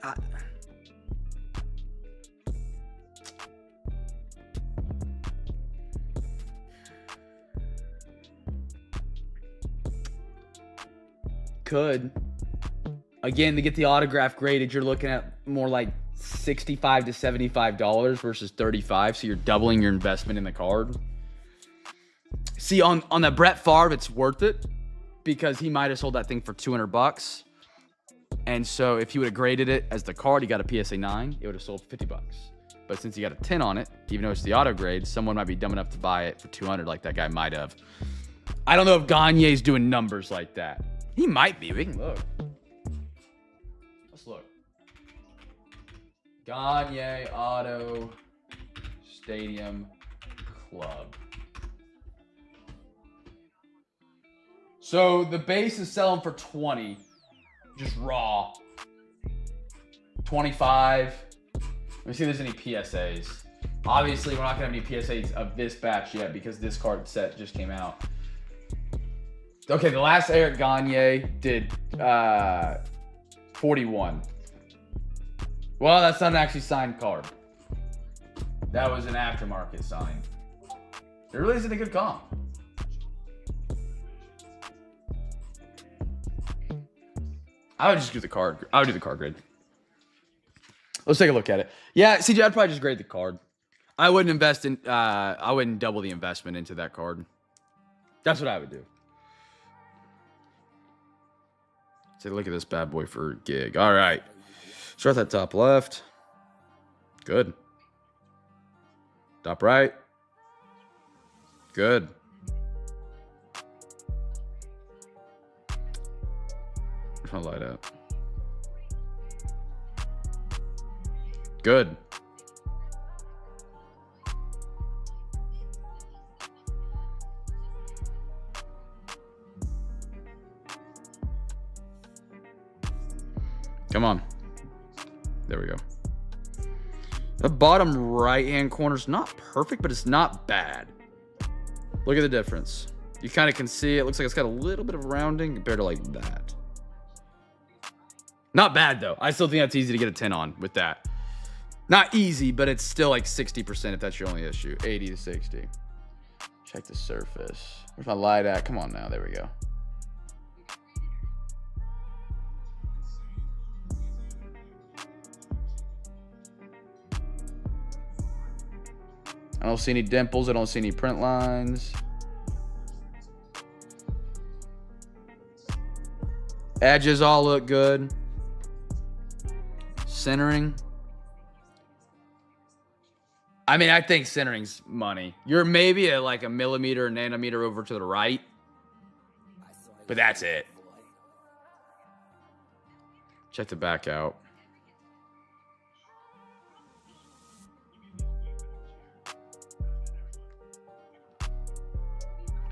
Could. Again, to get the autograph graded, you're looking at more like $65 to $75 versus $35, so you're doubling your investment in the card. See, on the Brett Favre, it's worth it because he might have sold that thing for 200 bucks. And so if he would have graded it as the card, he got a PSA 9, it would have sold for 50 bucks. But since he got a 10 on it, even though it's the auto grade, someone might be dumb enough to buy it for 200 like that guy might have. I don't know if Gagne's doing numbers like that. He might be. We can look. Let's look. Gagne Auto Stadium Club. So the base is selling for 20, just raw. 25. Let me see if there's any PSAs. Obviously, we're not gonna have any PSAs of this batch yet because this card set just came out. Okay, the last Eric Gagne did 41. Well, that's not an actually signed card. That was an aftermarket sign. It really isn't a good comp. I would just do the card. I would do the card grade. Let's take a look at it. Yeah, CJ, I'd probably just grade the card. I wouldn't invest in. I wouldn't double the investment into that card. That's what I would do. Take a look at this bad boy for gig. All right. Start that top left. Good. Top right. Good. Where's my light at? Good. Come on. There we go. The bottom right-hand corner's not perfect, but it's not bad. Look at the difference. You kind of can see it looks like it's got a little bit of rounding compared to like that. Not bad, though. I still think that's easy to get a 10 on with that. Not easy, but it's still like 60% if that's your only issue. 80 to 60. Check the surface. Where's my light at? Come on now. There we go. I don't see any dimples. I don't see any print lines. Edges all look good. Centering. I mean, I think centering's money. You're maybe at like a millimeter or nanometer over to the right. But that's it. Check the back out.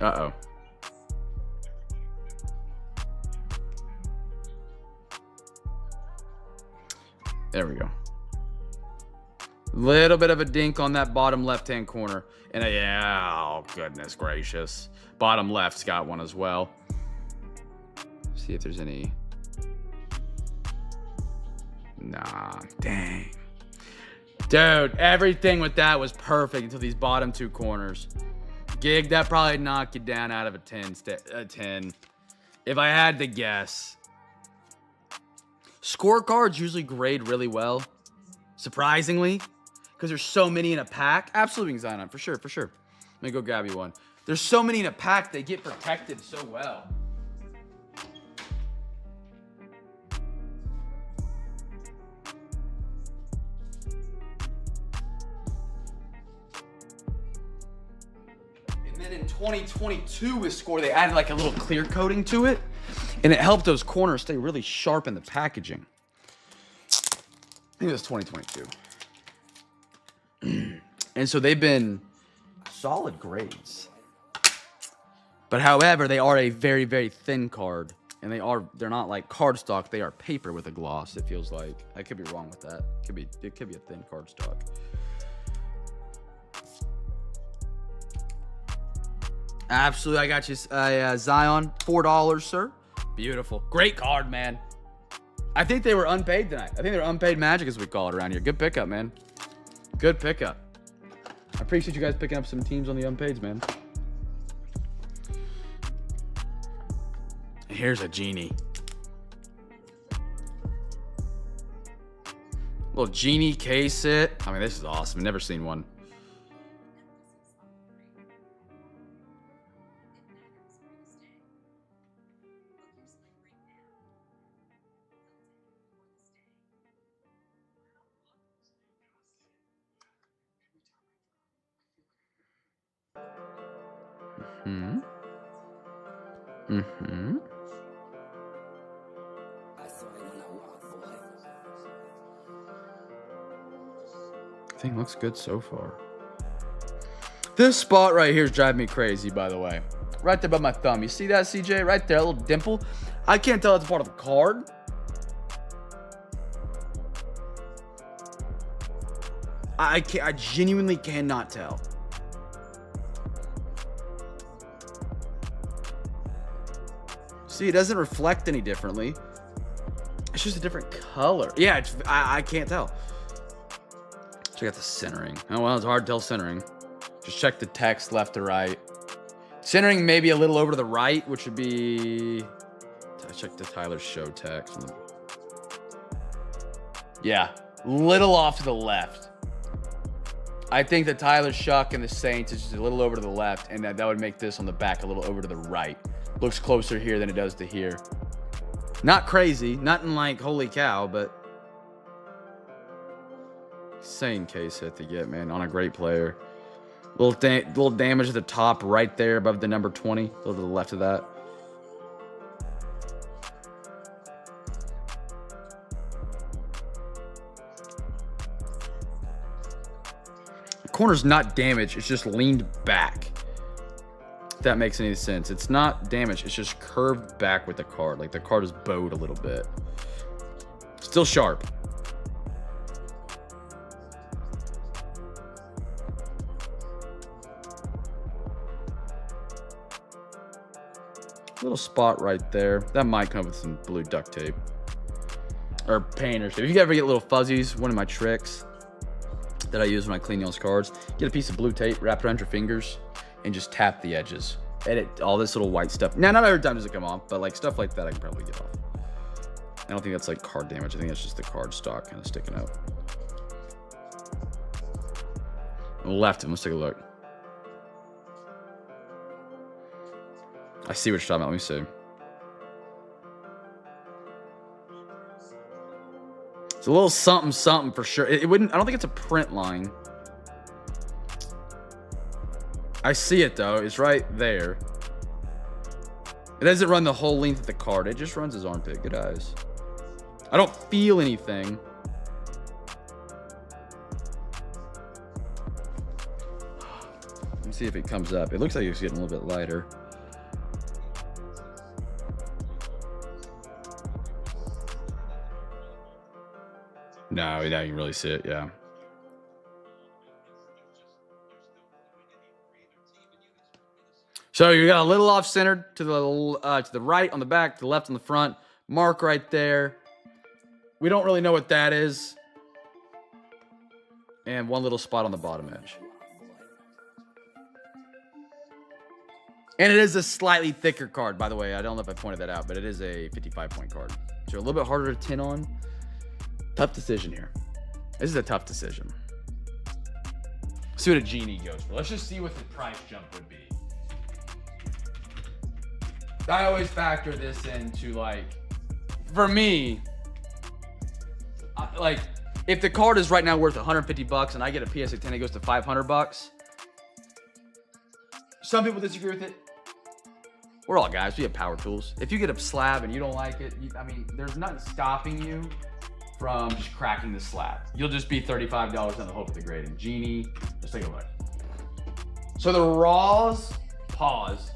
Uh-oh. There we go. Little bit of a dink on that bottom left-hand corner. And yeah, oh, goodness gracious. Bottom left's got one as well. See if there's any. Nah, dang. Dude, everything with that was perfect until these bottom two corners. Gig, that probably knocked you down out of a 10. If I had to guess. Scorecards usually grade really well. Surprisingly. Because there's so many in a pack. Absolutely Zion, for sure, for sure. Let me go grab you one. There's so many in a pack, they get protected so well. And then in 2022 with Score, they added like a little clear coating to it. And it helped those corners stay really sharp in the packaging. I think it was 2022. And so they've been solid grades. But however, they are a very, very thin card. And they're not like cardstock, they are paper with a gloss, it feels like. I could be wrong with that. It could be a thin cardstock. Absolutely, I got you, Zion, $4, sir. Beautiful. Great card, man. I think they were unpaid tonight. I think they were unpaid magic, as we call it around here. Good pickup, man. Good pickup. I appreciate you guys picking up some teams on the unpaids, man. Here's a genie. Little genie case set. I mean, this is awesome. I've never seen one. Everything looks good so far. This spot right here is driving me crazy, by the way. Right there above my thumb. You see that, CJ? Right there, a little dimple. I can't tell it's part of the card. I genuinely cannot tell. See, it doesn't reflect any differently. It's just a different color. Yeah, I can't tell. Check out the centering. Oh, well, it's hard to tell centering. Just check the text left to right. Centering maybe a little over to the right, which would be... Check the Tyler show text. Yeah, little off to the left. I think the Tyler Shuck and the Saints is just a little over to the left, and that would make this on the back a little over to the right. Looks closer here than it does to here. Not crazy, nothing like holy cow, but insane case hit to get, man, on a great player. Little damage at the top right there above the number 20, a little to the left of that. The corner's not damaged, it's just leaned back. If that makes any sense. It's not damaged, it's just curved back with the card. Like the card is bowed a little bit. Still sharp. Little spot right there. That might come with some blue duct tape. Or paint or shit. If you ever get little fuzzies, one of my tricks that I use when I clean those cards, get a piece of blue tape, wrap it around your fingers, and just tap the edges. Edit all this little white stuff. Now, not every time does it come off, but like stuff like that I can probably get off. I don't think that's like card damage. I think that's just the card stock kind of sticking out. On the left, let's take a look. I see what you're talking about. Let me see. It's a little something, something for sure. It wouldn't. I don't think it's a print line. I see it though. It's right there. It doesn't run the whole length of the card. It just runs his armpit. Good eyes. I don't feel anything. Let me see if it comes up. It looks like it's getting a little bit lighter. No, now you can really see it, yeah. So you got a little off-centered to the right on the back, to the left on the front. Mark right there. We don't really know what that is. And one little spot on the bottom edge. And it is a slightly thicker card, by the way. I don't know if I pointed that out, but it is a 55-point card. So a little bit harder to tin on. Tough decision here. This is a tough decision. Let's see what a genie goes for. Let's just see what the price jump would be. I always factor this into, like, for me, like, if the card is right now worth 150 bucks and I get a PSA 10, it goes to 500 bucks. Some people disagree with it. We're all guys. We have power tools. If you get a slab and you don't like it, I mean, there's nothing stopping you from just cracking the slab. You'll just be $35 on the hook of the grading. Genie, let's take a look. So the raws, pause.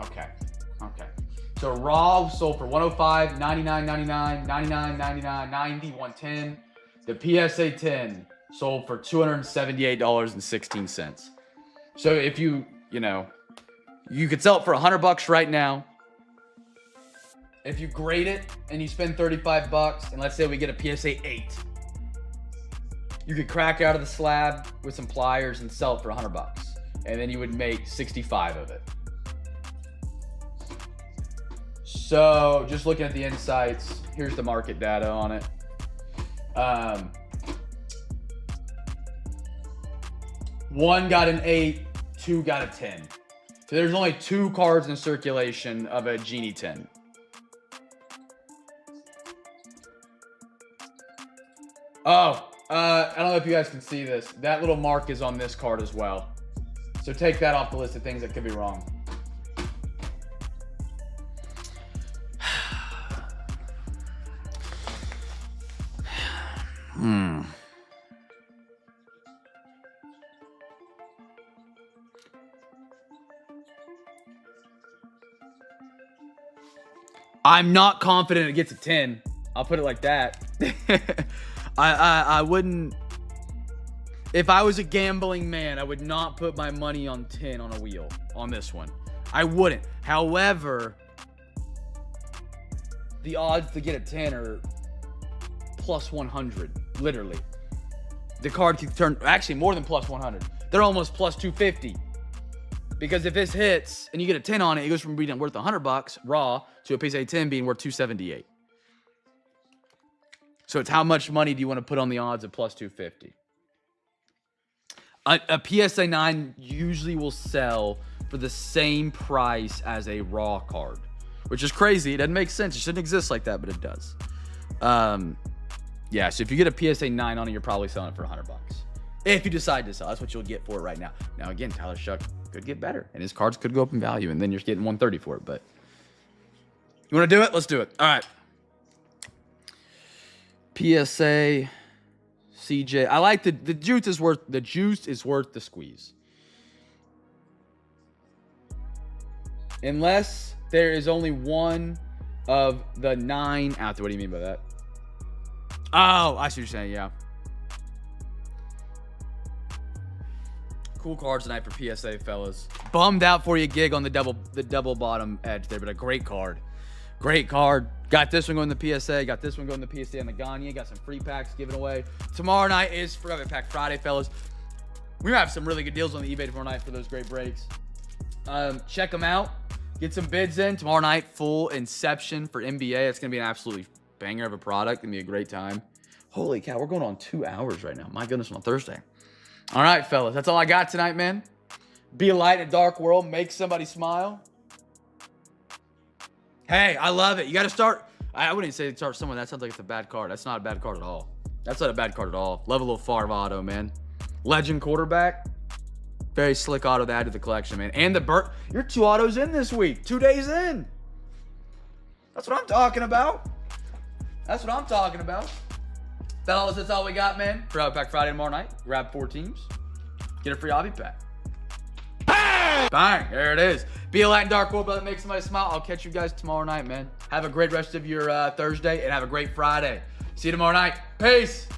Okay. So raw sold for $105, $99.99, $99.99, $90, $110. The PSA 10 sold for $278.16. So if you could sell it for $100 right now. If you grade it and you spend 35 bucks, and let's say we get a PSA 8, you could crack out of the slab with some pliers and sell it for 100 bucks. And then you would make 65 of it. So just looking at the insights, here's the market data on it. One got an 8, two got a 10. So there's only 2 cards in circulation of a Genie 10. Oh, I don't know if you guys can see this. That little mark is on this card as well. So take that off the list of things that could be wrong. I'm not confident it gets a 10. I'll put it like that. I wouldn't. If I was a gambling man, I would not put my money on 10 on a wheel on this one. I wouldn't. However, the odds to get a 10 are plus 100, literally. The card can turn, actually more than plus 100. They're almost plus 250. Because if this hits and you get a 10 on it, it goes from being worth $100 raw to a PSA 10 being worth 278. So it's how much money do you want to put on the odds of plus 250? A PSA 9 usually will sell for the same price as a raw card, which is crazy. It doesn't make sense. It shouldn't exist like that, but it does. Yeah, so if you get a PSA 9 on it, you're probably selling it for $100. If you decide to sell, that's what you'll get for it right now. Now, again, Tyler Shuck could get better, and his cards could go up in value, and then you're getting 130 for it. But you want to do it? Let's do it. All right. PSA CJ. I like the juice is worth the squeeze. Unless there is only one of the 9 out there. What do you mean by that? Oh, I see what you're saying. Yeah. Cool cards tonight for PSA, fellas. Bummed out for you, Gig, on the double bottom edge there, but a great card. Great card. Got this one going to the PSA. Got this one going to the PSA and the Gagne. Got some free packs given away. Tomorrow night is Forever Pack Friday, fellas. We have some really good deals on the eBay tomorrow night for those great breaks. Check them out. Get some bids in. Tomorrow night, full Inception for NBA. It's going to be an absolutely banger of a product. Going to be a great time. Holy cow, we're going on 2 hours right now. My goodness, on Thursday. All right, fellas. That's all I got tonight, man. Be a light in a dark world. Make somebody smile. Hey, I love it. You got to start. I wouldn't say start someone. That sounds like it's a bad card. That's not a bad card at all. That's not a bad card at all. Love a little Favre auto, man. Legend quarterback. Very slick auto to add to the collection, man. And the Burt. You're 2 autos in this week. 2 days in. That's what I'm talking about. That's what I'm talking about. Fellas, that's all we got, man. Forever Pack Friday tomorrow night. Grab 4 teams. Get a free hobby pack. Bang! Bang! There it is. Be a light and dark world, brother. Make somebody smile. I'll catch you guys tomorrow night, man. Have a great rest of your Thursday and have a great Friday. See you tomorrow night. Peace.